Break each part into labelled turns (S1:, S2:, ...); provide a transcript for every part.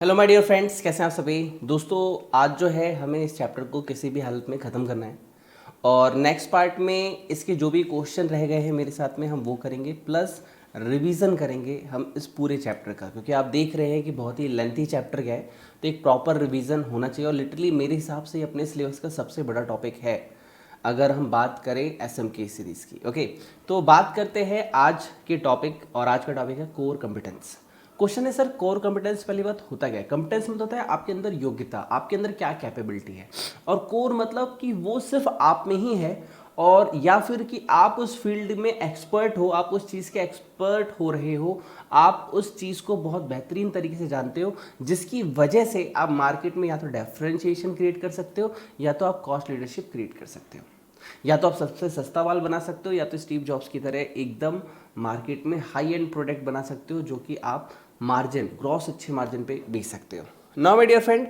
S1: Hello my dear friends, कैसे हैं आप सभी दोस्तों। आज जो है हमें इस चैप्टर को किसी भी हालत में ख़त्म करना है और नेक्स्ट पार्ट में इसके जो भी क्वेश्चन रह गए हैं मेरे साथ में हम वो करेंगे, प्लस रिवीजन करेंगे हम इस पूरे चैप्टर का, क्योंकि आप देख रहे हैं कि बहुत ही लेंथी चैप्टर गया है। तो एक प्रॉपर रिवीजन होना चाहिए और लिटरली मेरे हिसाब से अपने सिलेबस का सबसे बड़ा टॉपिक है अगर हम बात करें एसएम की सीरीज़ की। ओके, तो बात करते हैं आज के टॉपिक, और आज का टॉपिक है कोर कंपिटेंस। क्वेश्चन है सर, कोर कंपिटेंस पहली बात होता क्या है? कंपिटेंस मतलब होता है आपके अंदर योग्यता, आपके अंदर क्या कैपेबिलिटी है। और कोर मतलब कि वो सिर्फ आप में ही है, और या फिर कि आप उस फील्ड में एक्सपर्ट हो, आप उस चीज़ के एक्सपर्ट हो रहे हो, आप उस चीज़ को बहुत बेहतरीन तरीके से जानते हो, जिसकी वजह से आप मार्केट में या तो डिफरेंशिएशन क्रिएट कर सकते हो, या तो आप कॉस्ट लीडरशिप क्रिएट कर सकते हो, या तो आप सबसे सस्ता माल बना सकते हो, या तो स्टीव जॉब्स की तरह एकदम मार्केट में हाई एंड प्रोडक्ट बना सकते हो जो कि आप मार्जिन, ग्रॉस अच्छे मार्जिन पे बेच सकते हो। Now my dear friend,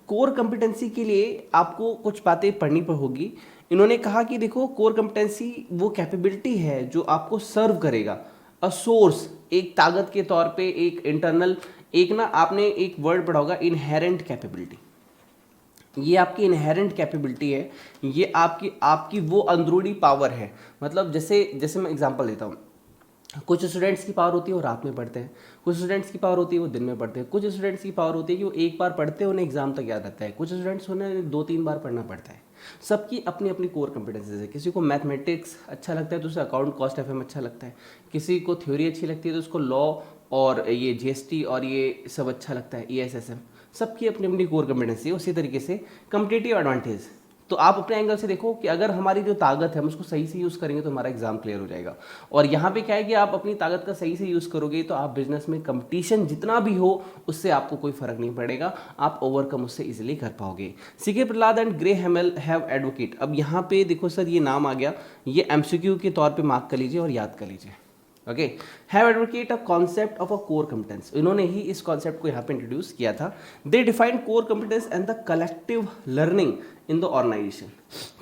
S1: core competency के लिए आपको कुछ बातें पढ़नी होगी। इन्होंने कहा कि देखो, कोर कंपिटेंसी वो कैपेबिलिटी है जो आपको सर्व करेगा अ सोर्स, एक ताकत के तौर पे, एक इंटरनल, एक ना आपने एक वर्ड पढ़ा होगा इनहेरेंट कैपेबिलिटी। ये आपकी इनहेरेंट कैपेबिलिटी है, ये आपकी आपकी वो अंदरूनी पावर है। मतलब जैसे जैसे मैं एग्जांपल देता हूँ, कुछ स्टूडेंट्स की पावर होती है वो रात में पढ़ते हैं, कुछ स्टूडेंट्स की पावर होती है वो दिन में पढ़ते हैं, कुछ स्टूडेंट्स की पावर होती है कि वो एक बार पढ़ते हैं उन्हें एग्जाम तक याद रहता है, कुछ स्टूडेंट्स उन्हें 2-3 बार पढ़ना पड़ता है। सबकी अपनी अपनी कोर कंपिटेंसेज है। किसी को मैथमेटिक्स अच्छा लगता है तो उसे अकाउंट कॉस्ट एफएम अच्छा लगता है, किसी को थ्योरी अच्छी लगती है तो उसको लॉ और ये जीएसटी और ये सब अच्छा लगता है, ईएसएसएम। सबकी अपनी अपनी कोर कंपिटेंसी है। उसी तरीके से कम्पिटिटिव एडवांटेज, तो आप अपने एंगल से देखो कि अगर हमारी जो ताकत है हम उसको सही से यूज़ करेंगे तो हमारा एग्जाम क्लियर हो जाएगा। और यहाँ पे क्या है कि आप अपनी ताकत का सही से यूज़ करोगे तो आप बिजनेस में कंपटीशन जितना भी हो उससे आपको कोई फर्क नहीं पड़ेगा, आप ओवरकम उससे इजीली कर पाओगे। C K Prahalad and Gary Hamel have advocate. अब यहाँ पे देखो सर, ये नाम आ गया, ये एमसीक्यू के तौर पर मार्क कर लीजिए और याद कर लीजिए। Okay, have advocate a concept of a core competence. इन्होंने ही इस कॉन्सेप्ट को यहाँ पे इंट्रोड्यूस किया था। They define core competence and the collective learning in the organisation.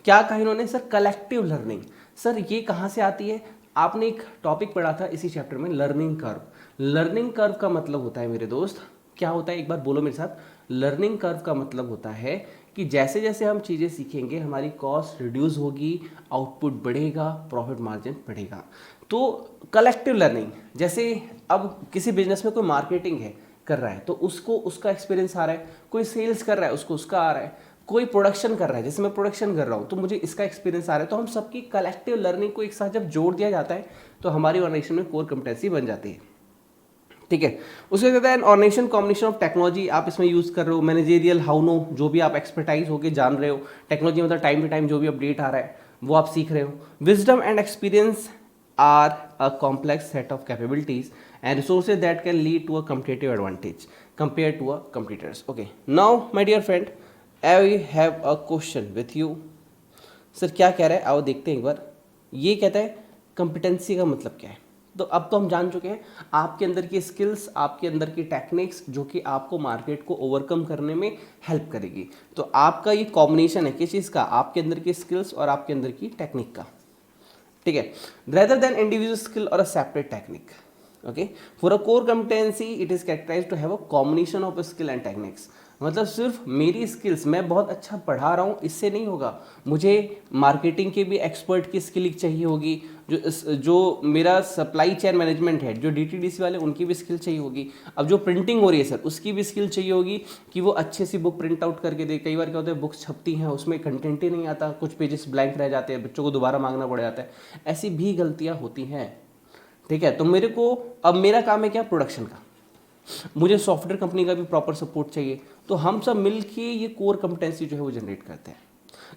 S1: क्या कहा इन्होंने सर? Collective learning. सर ये कहाँ से आती है? आपने एक टॉपिक पढ़ा था इसी चैप्टर में, लर्निंग कर्व। लर्निंग कर्व का मतलब होता है मेरे दोस्त, क्या होता है एक बार बोलो मेरे साथ। लर्निंग कर्व का मतलब होता है कि जैसे जैसे हम चीज़ें सीखेंगे हमारी कॉस्ट रिड्यूस होगी, आउटपुट बढ़ेगा, प्रॉफिट मार्जिन बढ़ेगा। तो कलेक्टिव लर्निंग, जैसे अब किसी बिजनेस में कोई मार्केटिंग है कर रहा है तो उसको उसका एक्सपीरियंस आ रहा है, कोई सेल्स कर रहा है उसको उसका आ रहा है, कोई प्रोडक्शन कर रहा है, जैसे मैं प्रोडक्शन कर रहा हूँ तो मुझे इसका एक्सपीरियंस आ रहा है। तो हम सबकी कलेक्टिव लर्निंग को एक साथ जब जोड़ दिया जाता है तो हमारी ऑर्गेनाइजेशन में कोर कंपिटेंसी बन जाती है। ठीक है, उसके कहता है ऑर्गेनाइजेशन कॉम्बिनेशन ऑफ टेक्नोलॉजी। आप इसमें यूज़ कर रहे हो मैनेजेरियल, हाउ नो, जो भी आप एक्सपर्टाइज होके जान रहे हो, टेक्नोलॉजी मतलब टाइम टू टाइम जो भी अपडेट आ रहा है वो आप सीख रहे हो। Wisdom and experience are a complex set of capabilities and resources that can lead to a competitive advantage compared to a competitors. Okay, now my dear friend, I have a question with you. Sir क्या कह रहा है, आओ देखते हैं एक बार। ये कहता है कंपिटेंसी का मतलब क्या है। तो अब तो हम जान चुके हैं आपके अंदर की स्किल्स, आपके अंदर की टेक्निक्स जो कि आपको मार्केट को ओवरकम करने में हेल्प करेगी। तो आपका ये कॉम्बिनेशन है किस चीज़ का? आपके अंदर की स्किल्स और आपके अंदर की टेक्निक का। ठीक है, रेदर देन इंडिविजुअल स्किल और a separate technique. Okay, for a core competency it is characterise to have a combination of skill and techniques. मतलब सिर्फ मेरी स्किल्स, मैं बहुत अच्छा पढ़ा रहा हूँ इससे नहीं होगा, मुझे मार्केटिंग के भी एक्सपर्ट की स्किल चाहिए होगी, जो मेरा सप्लाई चेन मैनेजमेंट है, जो डीटीडीसी वाले उनकी भी स्किल चाहिए होगी। अब जो प्रिंटिंग हो रही है सर उसकी भी स्किल चाहिए होगी कि वो अच्छे से बुक प्रिंट आउट करके दे। कई बार क्या होता है बुक्स छपती हैं उसमें कंटेंट ही नहीं आता, कुछ पेजेस ब्लैंक रह जाते हैं, बच्चों को दोबारा मांगना पड़ जाता है, ऐसी भी गलतियाँ होती हैं। ठीक है, तो मेरे को अब मेरा काम है क्या? प्रोडक्शन का। मुझे सॉफ्टवेयर कंपनी का भी प्रॉपर सपोर्ट चाहिए, तो हम सब मिल के ये कोर कंपिटेंसी जो है वो जनरेट करते हैं।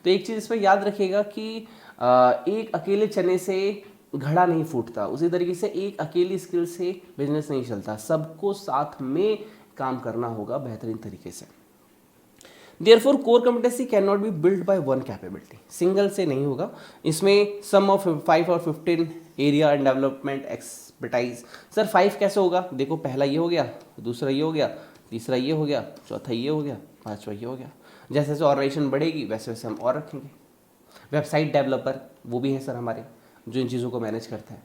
S1: तो एक चीज़ इस पर याद रखिएगा कि एक अकेले चने से घड़ा नहीं फूटता, उसी तरीके से एक अकेली स्किल से बिजनेस नहीं चलता, सबको साथ में काम करना होगा बेहतरीन तरीके से। Therefore, core competency cannot be built by one capability. Single से नहीं होगा, इसमें सम ऑफ 5 और 15 area and development expertise. Sir 5 कैसे होगा? देखो, पहला ये हो गया, दूसरा ये हो गया, तीसरा ये हो गया, चौथा ये हो गया, पांचवा ये हो गया। जैसे जैसे ऑर्गेनाइजेशन बढ़ेगी वैसे वैसे हम और रखेंगे। वेबसाइट डेवलपर वो भी है सर हमारे, जो इन चीज़ों को मैनेज करते हैं।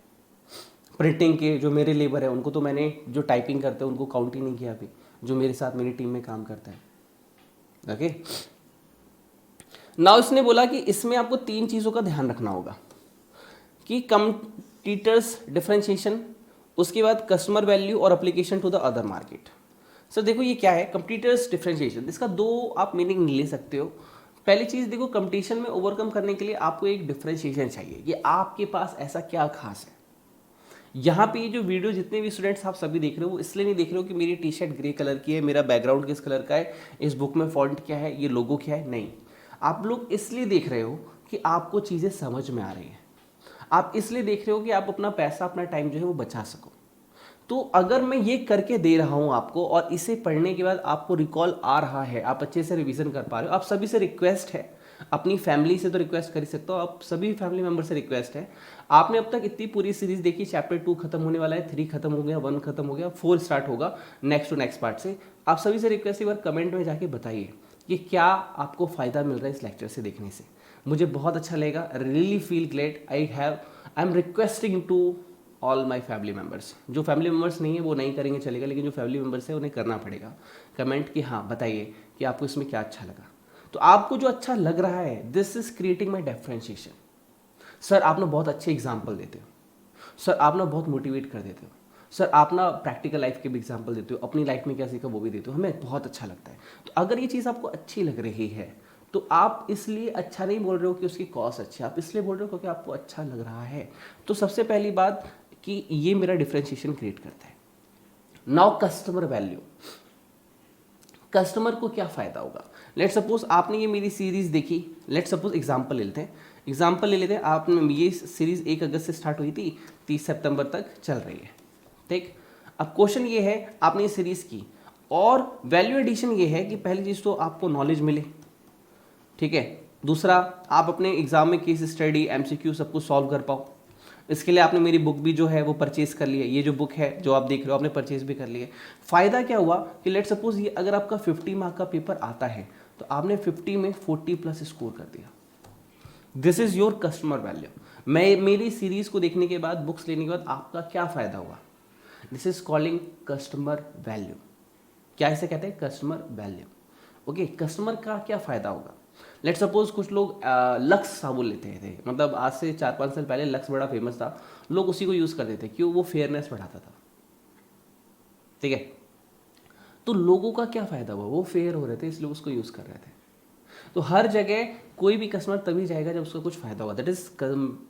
S1: प्रिंटिंग के जो मेरे लेबर है उनको तो मैंने, जो टाइपिंग करते हैं उनको काउंट ही नहीं किया अभी, जो मेरे साथ मेरी टीम में काम करता है। ओके, नाउ इसने बोला कि इसमें आपको 3 चीज़ों का ध्यान रखना होगा कि कंपटीटर्स डिफरेंशिएशन, उसके बाद कस्टमर वैल्यू और application to the other market. Sir देखो ये क्या है कंपटीटर्स डिफरेंशिएशन, इसका 2 आप मीनिंग ले सकते हो। पहली चीज़ देखो, कंपटीशन में ओवरकम करने के लिए आपको एक डिफरेंशिएशन चाहिए कि आपके पास ऐसा क्या खास है। यहाँ पे ये जो वीडियो जितने भी स्टूडेंट्स आप सभी देख रहे हो वो इसलिए नहीं देख रहे हो कि मेरी टी शर्ट ग्रे कलर की है, मेरा बैकग्राउंड किस कलर का है, इस बुक में फॉन्ट क्या है, ये लोगो क्या है, नहीं। आप लोग इसलिए देख रहे हो कि आपको चीज़ें समझ में आ रही हैं। आप इसलिए देख रहे हो कि आप अपना पैसा, अपना टाइम जो है वो बचा सको। तो अगर मैं ये करके दे रहा हूँ आपको और इसे पढ़ने के बाद आपको रिकॉल आ रहा है, आप अच्छे से रिवीजन कर पा रहे हो, आप सभी से रिक्वेस्ट है, अपनी फैमिली से तो रिक्वेस्ट कर ही सकते हो, आप सभी फैमिली मेंबर से रिक्वेस्ट है, आपने अब तक इतनी पूरी सीरीज देखी, चैप्टर 2 खत्म होने वाला है, 3 खत्म हो गया, 1 खत्म हो गया, 4 स्टार्ट होगा नेक्स्ट टू नेक्स्ट पार्ट से। आप सभी से रिक्वेस्ट एक बार कमेंट में जाके बताइए कि क्या आपको फ़ायदा मिल रहा है इस लेक्चर से देखने से। मुझे बहुत अच्छा लगेगा, really feel glad. I am requesting to all my family members. जो फैमिली मेम्बर्स नहीं है वो नहीं करेंगे चलेगा, लेकिन जो फैमिली मेम्बर्स है उन्हें करना पड़ेगा। कमेंट कि हाँ बताइए कि आपको इसमें क्या अच्छा लगा। तो आपको जो अच्छा लग रहा है, this is creating my differentiation. Sir आप ना बहुत अच्छे एग्जाम्पल देते हो, सर आप ना बहुत मोटिवेट कर देते हो, सर आप ना प्रैक्टिकल लाइफ के भी एग्जाम्पल देते हो, अपनी लाइफ में क्या सीखा वो भी देते हो, हमें बहुत अच्छा लगता है। तो अगर ये चीज़ आपको अच्छी लग रही है तो आप इसलिए अच्छा नहीं बोल रहे हो कि उसकी कॉस्ट अच्छी है, आप इसलिए बोल रहे हो क्योंकि आपको अच्छा लग रहा है। तो सबसे पहली बात कि ये मेरा डिफरेंशिएशन क्रिएट करता है। नाउ कस्टमर वैल्यू, कस्टमर को क्या फ़ायदा होगा। लेट सपोज आपने ये मेरी सीरीज़ देखी, लेट सपोज एग्जांपल ले लेते हैं, एग्जांपल ले लेते हैं, आपने ये सीरीज़ 1 अगस्त से स्टार्ट हुई थी, 30 सितंबर तक चल रही है, ठीक। अब क्वेश्चन ये है, आपने ये सीरीज़ की और वैल्यू एडिशन ये है कि पहली चीज़ तो आपको नॉलेज मिले, ठीक है। दूसरा, आप अपने एग्जाम में केस स्टडी, एमसीक्यू सब कुछ सॉल्व कर पाओ। इसके लिए आपने मेरी बुक भी जो है वो परचेज कर ली है, ये जो बुक है जो आप देख रहे हो आपने परचेज भी कर ली है। फ़ायदा क्या हुआ कि लेट सपोज ये अगर आपका 50 मार्क का पेपर आता है तो आपने 50 में 40 प्लस स्कोर कर दिया। This is your customer value. मैं मेरी सीरीज को देखने के बाद, बुक्स लेने के बाद आपका क्या फ़ायदा हुआ, this is calling customer value. क्या इसे कहते हैं, कस्टमर वैल्यू। ओके, कस्टमर का क्या फ़ायदा होगा। लेट सपोज कुछ लोग लक्स साबुन लेते थे, मतलब आज से 4-5 साल पहले लक्स बड़ा फेमस था, लोग उसी को यूज़ करते थे, क्यों, वो फेयरनेस बढ़ाता था, ठीक है। तो लोगों का क्या फ़ायदा हुआ, वो फेयर हो रहे थे इसलिए उसको यूज़ कर रहे थे। तो हर जगह कोई भी कस्टमर तभी जाएगा जब उसको कुछ फ़ायदा होगा, that is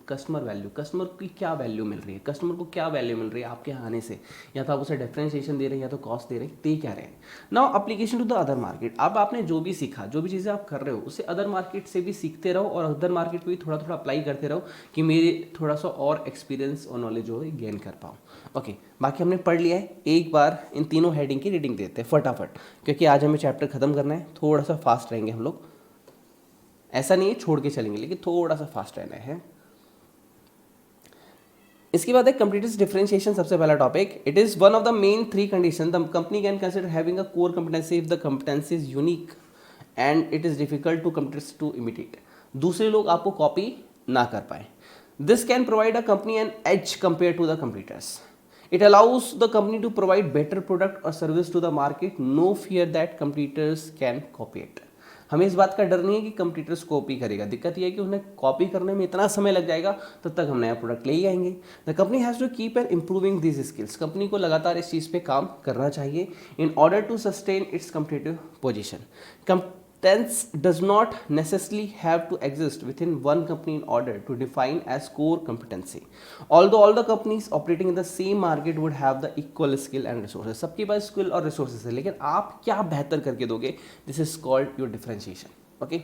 S1: customer value. Customer की क्या वैल्यू मिल रही है, कस्टमर को क्या वैल्यू मिल रही है आपके यहाँ आने से, या तो आप उसे डिफरेंशिएशन दे रहे हैं या तो कॉस्ट दे रहे हैं, तो ये क्या रहे हैं। Now application to the other market. अब आपने जो भी सीखा, जो भी चीज़ें आप कर रहे हो उसे अदर मार्केट से भी सीखते रहो और अदर मार्केट पर भी थोड़ा थोड़ा अप्लाई करते रहो कि मेरे थोड़ा सा और एक्सपीरियंस और नॉलेज जो है गेन कर पाऊँ। ओके, बाकी हमने पढ़ लिया है। एक बार इन तीनों हेडिंग की रीडिंग देते हैं फटाफट, क्योंकि आज हमें चैप्टर खत्म करना है, थोड़ा सा फास्ट रहेंगे हम लोग। ऐसा नहीं है छोड़ के चलेंगे, लेकिन थोड़ा सा फास्ट रहना है। इसके बाद है कंप्यूटर्स डिफरेंशिएशन, सबसे पहला topic. It is one of the main 3 condition the company can consider having a core competency if the competency is unique and it is difficult to competitors to imitate. दूसरे लोग आपको copy ना कर पाए। This can provide a company an edge compare to the competitors. It allows the company to provide better product or service to the market. No fear that competitors can copy it. हमें इस बात का डर नहीं है कि competitors copy करेगा, दिक्कत ये है कि उन्हें कॉपी करने में इतना समय लग जाएगा, तब तक हम नया प्रोडक्ट ले ही आएंगे। The company has to keep and improving this skills. कंपनी को लगातार इस चीज़ पे काम करना चाहिए in order to sustain its competitive position. Competence does not necessarily have to exist within one company in order to define as core competency. Although all the companies operating in the same market would have the equal skill and resources. सबके पास skill और resources है, लेकिन आप क्या बेहतर करके दोगे, this is called your differentiation. Okay,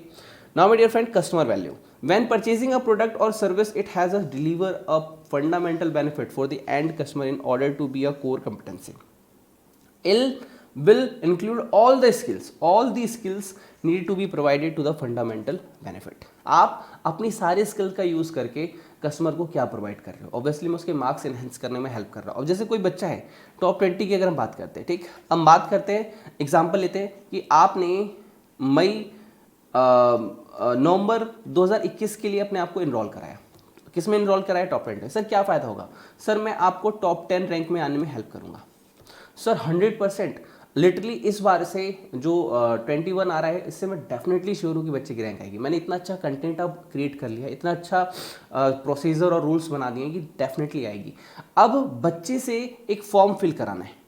S1: now my dear friend, customer value. When purchasing a product or service, it has a deliver a fundamental benefit for the end customer in order to be a core competency. Will include all the skills need to be provided to the fundamental benefit. आप अपनी सारे skill का use करके customer को क्या provide कर रहे हो, ऑब्वियसली मैं उसके मार्क्स एनहेंस करने में हेल्प कर रहा हूँ। अब जैसे कोई बच्चा है, टॉप 20 की अगर हम बात करते हैं, ठीक, हम बात करते हैं, एग्जाम्पल लेते हैं कि आपने नवंबर 2021 के लिए अपने आप को इनरोल कराया। किस में इनरोल कराया, टॉप 20। सर क्या फ़ायदा होगा, सर मैं आपको टॉप 10 रैंक में आने में हेल्प करूँगा। सर 100%। लिटरली इस बार से जो 21 आ रहा है, इससे मैं डेफिनेटली श्योर हूँ कि बच्चे की रैंक आएगी। मैंने इतना अच्छा कंटेंट अब क्रिएट कर लिया, इतना अच्छा प्रोसीजर और रूल्स बना दिए कि डेफिनेटली आएगी। अब बच्चे से एक फॉर्म फिल कराना है।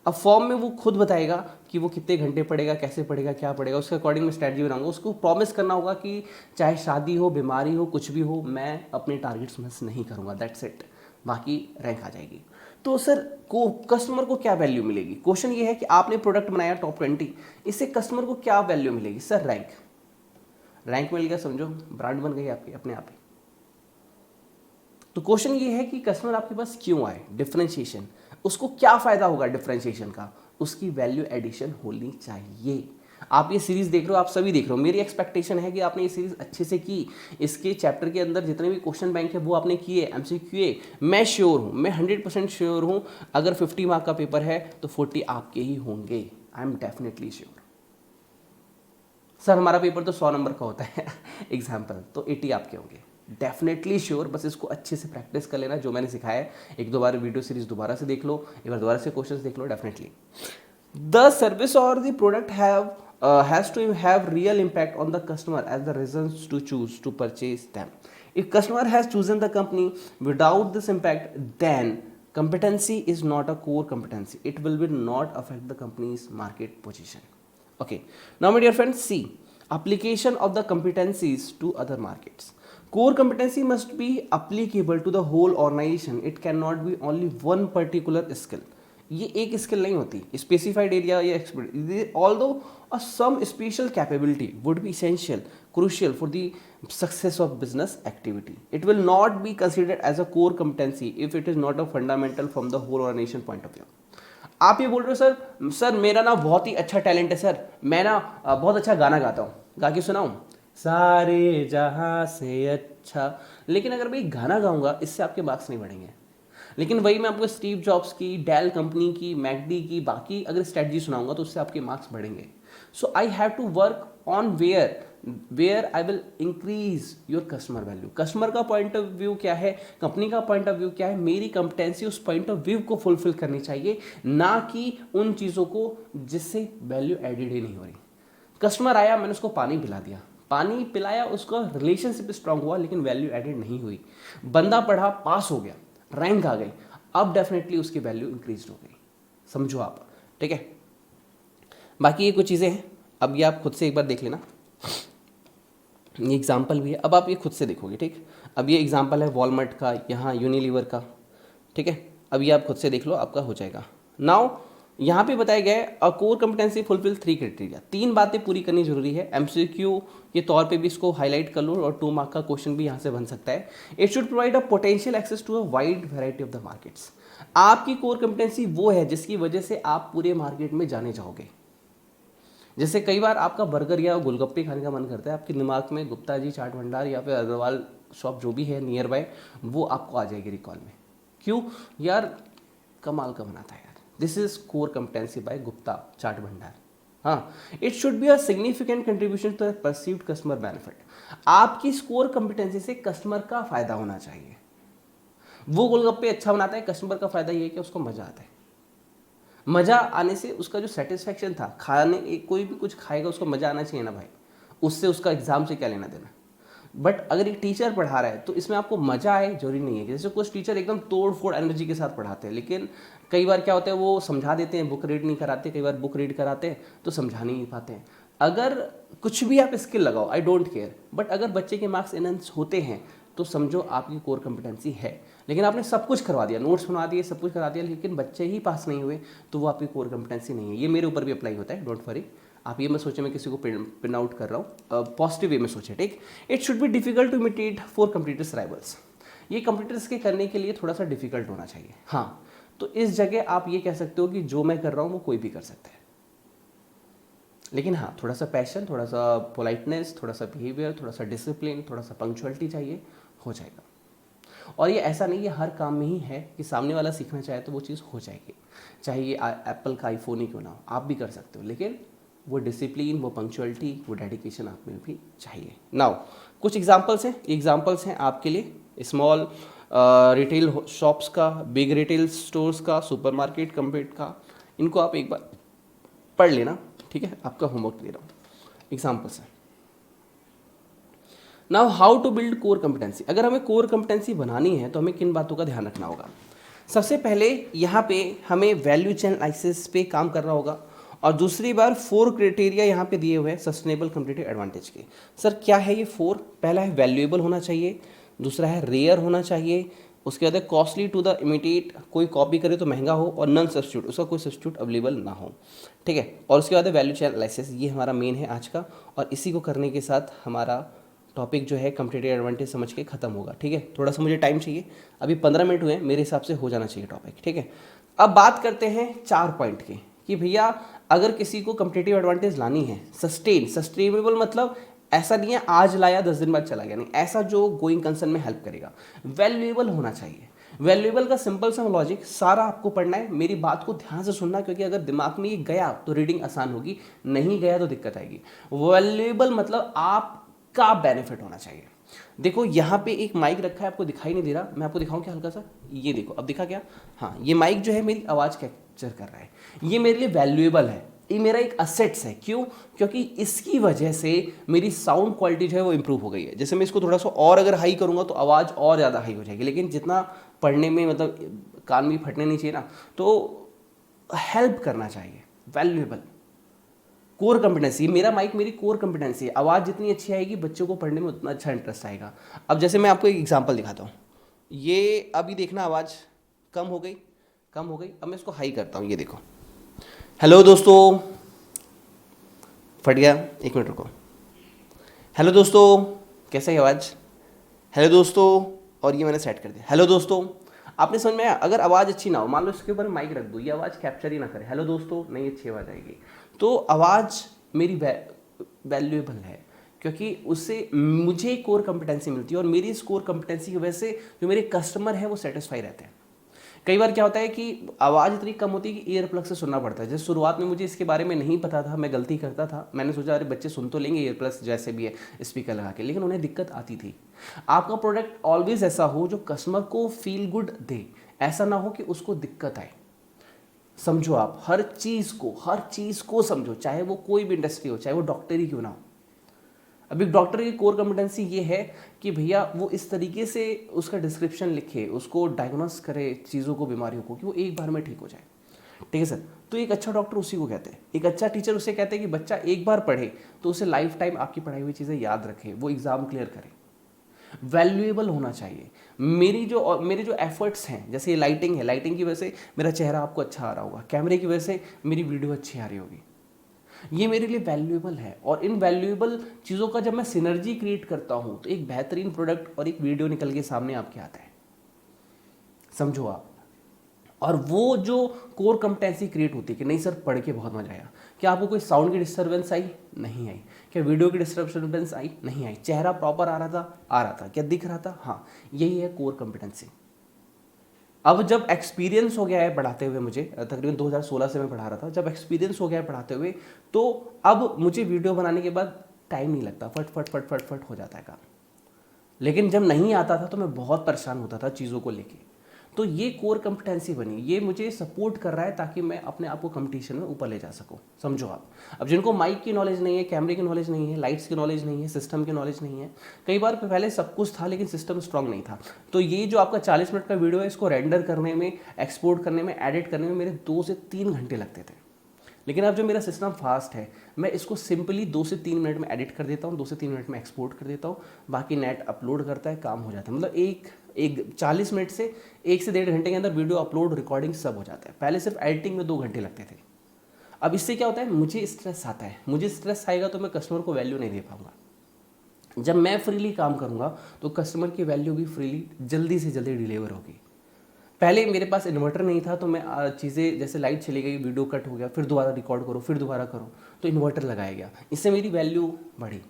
S1: अब फॉर्म में वो खुद बताएगा कि वो कितने घंटे पढ़ेगा, कैसे पढ़ेगा, क्या पढ़ेगा, उसके अकॉर्डिंग मैं स्ट्रैटेजी बनाऊंगा। उसको प्रॉमिस करना होगा कि चाहे शादी हो, बीमारी हो, कुछ भी हो, मैं अपने टारगेट्स मिस नहीं करूंगा, दैट्स इट, बाकी रैंक आ जाएगी। तो सर को कस्टमर को क्या वैल्यू मिलेगी? क्वेश्चन ये है कि आपने प्रोडक्ट बनाया टॉप 20, इससे कस्टमर को क्या वैल्यू मिलेगी? सर रैंक, रैंक मिल गया, समझो ब्रांड बन गई आपकी अपने आप ही। तो क्वेश्चन ये है कि कस्टमर आपके पास क्यों आए, डिफरेंशिएशन, उसको क्या फायदा होगा डिफरेंशिएशन का, उसकी वैल्यू एडिशन होनी चाहिए। आप ये सीरीज देख रहे हो, आप सभी देख रहे हो, मेरी एक्सपेक्टेशन है कि आपने ये सीरीज अच्छे से की, इसके चैप्टर के अंदर जितने भी क्वेश्चन बैंक है वो आपने किए, एमसीक्यू। मैं श्योर हूँ, मैं 100% श्योर हूँ, अगर 50 मार्क का पेपर है तो 40 आपके ही होंगे, I am definitely sure. Sir हमारा पेपर तो 100 नंबर का होता है एग्जाम्पल, तो 80 आपके होंगे, डेफिनेटली श्योर। बस इसको अच्छे से प्रैक्टिस कर लेना, जो मैंने सिखाया है। एक दो बार वीडियो सीरीज दोबारा से देख लो, एक बार दोबारा से क्वेश्चंस देख लो, डेफिनेटली। द सर्विस और the product has to have real impact on the customer as the reasons to choose to purchase them. If customer has chosen the company without this impact, then competency is not a core competency. It will be not affect the company's market position. Okay, now my dear friends, see application of the competencies to other markets. Core competency must be applicable to the whole organization. It cannot be only one particular skill. ये एक skill नहीं होती, specified area या expert, although a some special capability would be essential crucial for the success of business activity. It will not be considered as a core competency if it is not a fundamental from the whole organisation point of view. आप ये बोल रहे हो sir मेरा ना बहुत ही अच्छा talent है सर, मैं ना बहुत अच्छा गाना गाता हूँ, गा के सुनाऊँ सारे जहाँ से अच्छा, लेकिन अगर भाई गाना गाऊंगा इससे आपके मार्क्स नहीं बढ़ेंगे. लेकिन वही मैं आपको स्टीव जॉब्स की, डेल कंपनी की, मैकडी की बाकी अगर स्ट्रेटजी सुनाऊंगा तो उससे आपके मार्क्स बढ़ेंगे. So I have to work on where I will increase your customer value. Customer का पॉइंट ऑफ व्यू क्या है, कंपनी का पॉइंट ऑफ व्यू क्या है, मेरी कंपिटेंसी उस पॉइंट ऑफ व्यू को फुलफिल करनी चाहिए, ना कि उन चीज़ों को जिससे वैल्यू एडिड ही नहीं हो रही. कस्टमर आया, मैंने उसको पानी पिला दिया, पानी पिलाया, उसका रिलेशनशिप स्ट्रांग हुआ, लेकिन वैल्यू एडिड नहीं हुई. बंदा पढ़ा, पास हो गया, रैंक आ गई, अब डेफिनेटली उसकी वैल्यू इंक्रीज हो गई. समझो आप, ठीक है. बाकी ये कुछ चीज़ें हैं, अब ये आप खुद से एक बार देख लेना. ये एग्जाम्पल भी है, अब आप ये खुद से देखोगे, ठीक. अब ये एग्जाम्पल है वॉलमार्ट का, यहाँ यूनिलीवर का, ठीक है. अब ये आप खुद से देख लो, आपका हो जाएगा. नाउ यहाँ पे बताया गया है अ कोर कम्पिटेंसी फुलफिल 3 क्राइटेरिया. 3 बातें पूरी करनी जरूरी है. एमसीक्यू के तौर पे भी इसको हाईलाइट कर लो, और 2 मार्क का क्वेश्चन भी यहाँ से बन सकता है. It should provide a potential access to a wide variety of the markets. आपकी कोर कम्पिटेंसी वो है जिसकी वजह से आप पूरे मार्केट में जाने जाओगे. जैसे कई बार आपका बर्गर या गोलगप्पे खाने का मन करता है, आपके दिमाग में गुप्ता जी चाट भंडार या फिर अग्रवाल शॉप जो भी है नियर बाय, वो आपको आ जाएगी रिकॉल में. क्यों यार, कमाल का बनाता है यार. This is core competency by Gupta Chaat Bhandar. हाँ, it should be a significant contribution to the perceived customer benefit. आपकी कोर कम्पिटेंसी से कस्टमर का फायदा होना चाहिए. वो गोलगप्पे अच्छा बनाता है, कस्टमर का फायदा ये है कि उसको मजा आता है. मजा आने से उसका जो सेटिस्फैक्शन था, खाने कोई भी कुछ खाएगा उसको मजा आना चाहिए ना भाई, उससे उसका एग्जाम से क्या लेना देना. बट अगर एक टीचर पढ़ा रहा है तो इसमें आपको मजा आए जरूरी नहीं है. जैसे कुछ टीचर एकदम तोड़ फोड़ एनर्जी के साथ पढ़ाते हैं, लेकिन कई बार क्या होता है, वो समझा देते हैं, बुक रीड नहीं कराते, कई बार बुक रीड कराते हैं तो समझा नहीं पाते हैं. अगर कुछ भी आप स्किल लगाओ, आई डोंट केयर, बट अगर बच्चे के मार्क्स इनहेंस होते हैं तो समझो आपकी कोर कम्पिटेंसी है. लेकिन आपने सब कुछ करवा दिया, नोट्स बनवा दिए, सब कुछ करा दिया, लेकिन बच्चे ही पास नहीं हुए, तो वो आपकी कोर कम्पिटेंसी नहीं है. ये मेरे ऊपर भी अप्लाई होता है, डोंट वरी. आप ये मत सोचे मैं किसी को पिन आउट कर रहा हूँ, पॉजिटिव वे में सोचे, ठीक. It should be difficult to imitate for competitors rivals. ये कंप्यूटर्स के करने के लिए थोड़ा सा डिफिकल्ट होना चाहिए. हाँ, तो इस जगह आप ये कह सकते हो कि जो मैं कर रहा हूँ वो कोई भी कर सकता है. लेकिन हाँ, थोड़ा सा पैशन, थोड़ा सा पोलाइटनेस, थोड़ा सा बिहेवियर, थोड़ा सा डिसिप्लिन, थोड़ा सा पंक्चुअलिटी चाहिए, हो जाएगा. और ये ऐसा नहीं है हर काम में ही है कि सामने वाला सीखना चाहे तो वो चीज़ हो जाएगी. चाहे ये एप्पल का आईफोन ही क्यों ना हो, आप भी कर सकते हो, लेकिन वो डिसिप्लिन, वो पंक्चुअलिटी, वो डेडिकेशन आप में भी चाहिए. नाउ कुछ एग्जांपल्स हैं आपके लिए. स्मॉल रिटेल शॉप्स का, बिग रिटेल स्टोर्स का, सुपरमार्केट कंपेट का. इनको आप एक बार पढ़ लेना, ठीक है, आपका होमवर्क दे रहा हूँ एग्जाम्पल से। Now how to build core competency. अगर हमें कोर कंपिटेंसी बनानी है तो हमें किन बातों का ध्यान रखना होगा। सबसे पहले यहाँ पे हमें वैल्यू चेन एनालिसिस पे काम करना होगा, और दूसरी बार 4 क्राइटेरिया यहाँ पे दिए हुए हैं सस्टेनेबल कंपटीटिव एडवांटेज के। सर क्या है ये 4? पहला है वैल्यूएबल होना चाहिए, दूसरा है रेयर होना चाहिए, उसके बाद है कॉस्टली टू द इमिटेट, कोई कॉपी करे तो महंगा हो, और नॉन सब्स्टिट्यूट, उसका कोई सब्स्टिट्यूट अवेलेबल ना हो, ठीक है। और उसके बाद है वैल्यू चेन एनालिसिस, ये हमारा मेन है आज का, और इसी को करने के साथ हमारा टॉपिक जो है कंपटीटिव एडवांटेज समझ के खत्म होगा, ठीक है। थोड़ा सा मुझे टाइम चाहिए, अभी 15 मिनट हुए हैं, मेरे हिसाब से हो जाना चाहिए टॉपिक, ठीक है। अब बात करते हैं 4 पॉइंट की, कि भैया अगर किसी को कंपटीटिव एडवांटेज लानी है, सस्टेनेबल मतलब ऐसा नहीं है आज लाया 10 दिन बाद चला गया, नहीं, ऐसा जो गोइंग कंसर्न में हेल्प करेगा। वैल्यूएबल होना चाहिए। वैल्यूएबल का सिंपल सा लॉजिक सारा आपको पढ़ना है, मेरी बात को ध्यान से सुनना, क्योंकि अगर दिमाग में ये गया तो रीडिंग आसान होगी, नहीं गया तो दिक्कत आएगी। वैल्यूएबल मतलब आपका बेनिफिट होना चाहिए। देखो यहाँ पे एक माइक रखा है, आपको दिखाई नहीं दे रहा, मैं आपको दिखाऊं क्या हल्का सा, ये देखो, अब दिखा क्या? हाँ, ये माइक जो है मेरी आवाज़ कैप्चर कर रहा है, ये मेरे लिए वैल्यूएबल है, ये मेरा एक असेट्स है। क्यों? क्योंकि इसकी वजह से मेरी साउंड क्वालिटी जो है वो इंप्रूव हो गई है। जैसे मैं इसको थोड़ा सा और अगर हाई करूँगा तो आवाज़ और ज़्यादा हाई हो जाएगी, लेकिन जितना पढ़ने में मतलब कान भी फटने नहीं चाहिए ना, तो हेल्प करना चाहिए। वैल्यूएबल कोर कंपिटेंसी, मेरा माइक मेरी कोर कंपिटेंसी है, आवाज़ जितनी अच्छी आएगी बच्चों को पढ़ने में उतना अच्छा इंटरेस्ट आएगा। अब जैसे मैं आपको एक एग्जांपल दिखाता हूँ, ये अभी देखना आवाज़ कम हो गई, कम हो गई, अब मैं इसको हाई करता हूँ, ये देखो। हेलो दोस्तों, फट गया, एक मिनट रुको। हेलो दोस्तों, कैसा है आवाज़? हेलो दोस्तों, और ये मैंने सेट कर दिया। हेलो दोस्तों, आपने समझ में आया? अगर आवाज़ अच्छी ना हो, मान लो इसके ऊपर माइक रख दो, ये आवाज़ कैप्चर ही ना करे, हेलो दोस्तों, नहीं अच्छी आवाज़ आएगी। तो आवाज़ मेरी वैल्यूएबल है, क्योंकि उससे मुझे कोर कंपिटेंसी मिलती है, और मेरी इस कोर कंपिटेंसी की वजह से जो मेरे कस्टमर हैं वो सेटिस्फाई रहते हैं। कई बार क्या होता है कि आवाज़ इतनी कम होती है कि ईयर प्लग से सुनना पड़ता है। जैसे शुरुआत में मुझे इसके बारे में नहीं पता था, मैं गलती करता था, मैंने सोचा अरे बच्चे सुन तो लेंगे ईयर प्लग जैसे भी है स्पीकर लगा के, लेकिन उन्हें दिक्कत आती थी। आपका प्रोडक्ट ऑलवेज ऐसा हो जो कस्टमर को फील गुड दे, ऐसा ना हो कि उसको दिक्कत आए। समझो, आप हर चीज़ को समझो, चाहे वो कोई भी इंडस्ट्री हो, चाहे वो डॉक्टर ही क्यों ना हो। अब एक डॉक्टर की कोर कॉम्पिटेंसी ये है कि भैया वो इस तरीके से उसका डिस्क्रिप्शन लिखे, उसको डायग्नोस करे चीज़ों को, बीमारियों को, कि वो एक बार में ठीक हो जाए, ठीक है सर। तो एक अच्छा डॉक्टर उसी को कहते हैं, एक अच्छा टीचर उसे कहते हैं कि बच्चा एक बार पढ़े तो उसे लाइफ टाइम आपकी पढ़ाई हुई चीज़ें याद रखे, वो एग्ज़ाम क्लियर करे। वैल्यूएबल होना चाहिए। मेरे जो एफर्ट्स हैं, जैसे ये लाइटिंग है, लाइटिंग की वजह से मेरा चेहरा आपको अच्छा आ रहा होगा, कैमरे की वजह से मेरी वीडियो अच्छी आ रही होगी, ये मेरे लिए वैल्यूएबल है। और इन वैल्यूएबल चीज़ों का जब मैं सिनर्जी क्रिएट करता हूँ तो एक बेहतरीन प्रोडक्ट और एक वीडियो निकल के सामने आपके आता है। समझो आप। और वो जो कोर कंपिटेंसी क्रिएट होती है कि नहीं सर पढ़ के बहुत मजा आया, क्या आपको कोई साउंड की डिस्टर्बेंस आई? नहीं आई। क्या वीडियो की डिस्टर्बेंस आई? नहीं आई। चेहरा प्रॉपर आ रहा था? आ रहा था। क्या दिख रहा था? हाँ, यही है कोर कंपिटेंसी। अब जब एक्सपीरियंस हो गया है पढ़ाते हुए, मुझे तकरीबन 2016 से मैं पढ़ा रहा था, जब एक्सपीरियंस हो गया है पढ़ाते हुए, तो अब मुझे वीडियो बनाने के बाद टाइम नहीं लगता, फट फट फट फट फट हो जाता है काम। लेकिन जब नहीं आता था तो मैं बहुत परेशान होता था चीज़ों को लेके। तो ये कोर कंपिटेंसी बनी, ये मुझे सपोर्ट कर रहा है ताकि मैं अपने आप को कंपटीशन में ऊपर ले जा सकूं। समझो आप। अब जिनको माइक की नॉलेज नहीं है, कैमरे की नॉलेज नहीं है, लाइट्स की नॉलेज नहीं है, सिस्टम की नॉलेज नहीं है, कई बार पहले सब कुछ था लेकिन सिस्टम स्ट्रांग नहीं था, तो ये जो आपका 40 मिनट का वीडियो है, इसको रेंडर करने में, एक्सपोर्ट करने में, एडिट करने में मेरे 2 से 3 घंटे लगते थे। लेकिन अब जो मेरा सिस्टम फास्ट है, मैं इसको सिंपली 2 से 3 मिनट में एडिट कर देता हूँ, 2 से 3 मिनट में एक्सपोर्ट कर देता हूँ, बाकी नेट अपलोड करता है, काम हो जाता है। मतलब एक 40 मिनट से 1 से 1.5 घंटे के अंदर वीडियो अपलोड, रिकॉर्डिंग सब हो जाता है। पहले सिर्फ एडिटिंग में 2 घंटे लगते थे। अब इससे क्या होता है, मुझे स्ट्रेस आता है, मुझे स्ट्रेस आएगा तो मैं कस्टमर को वैल्यू नहीं दे पाऊंगा। जब मैं फ्रीली काम करूंगा तो कस्टमर की वैल्यू भी फ्रीली जल्दी से जल्दी डिलीवर होगी। पहले मेरे पास इन्वर्टर नहीं था, तो मैं चीज़ें जैसे लाइट चली गई, वीडियो कट हो गया, फिर दोबारा रिकॉर्ड करो, फिर दोबारा करो, तो इन्वर्टर लगाया गया। इससे मेरी वैल्यू बढ़ी,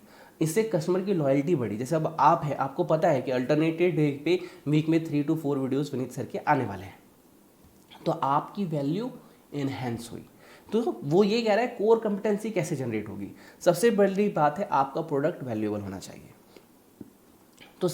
S1: इससे कस्टमर की लॉयल्टी बढ़ी। जैसे अब आप है, आपको पता है कि अल्टरनेटिव डे पे वीक में 3 to 4 वीडियोस विनीत सर के आने वाले हैं, तो आपकी वैल्यू इनहेंस हुई। तो वो ये कह रहा है कोर कंपिटेंसी कैसे जनरेट होगी। सबसे बड़ी बात है आपका प्रोडक्ट वैल्यूएबल होना चाहिए। तो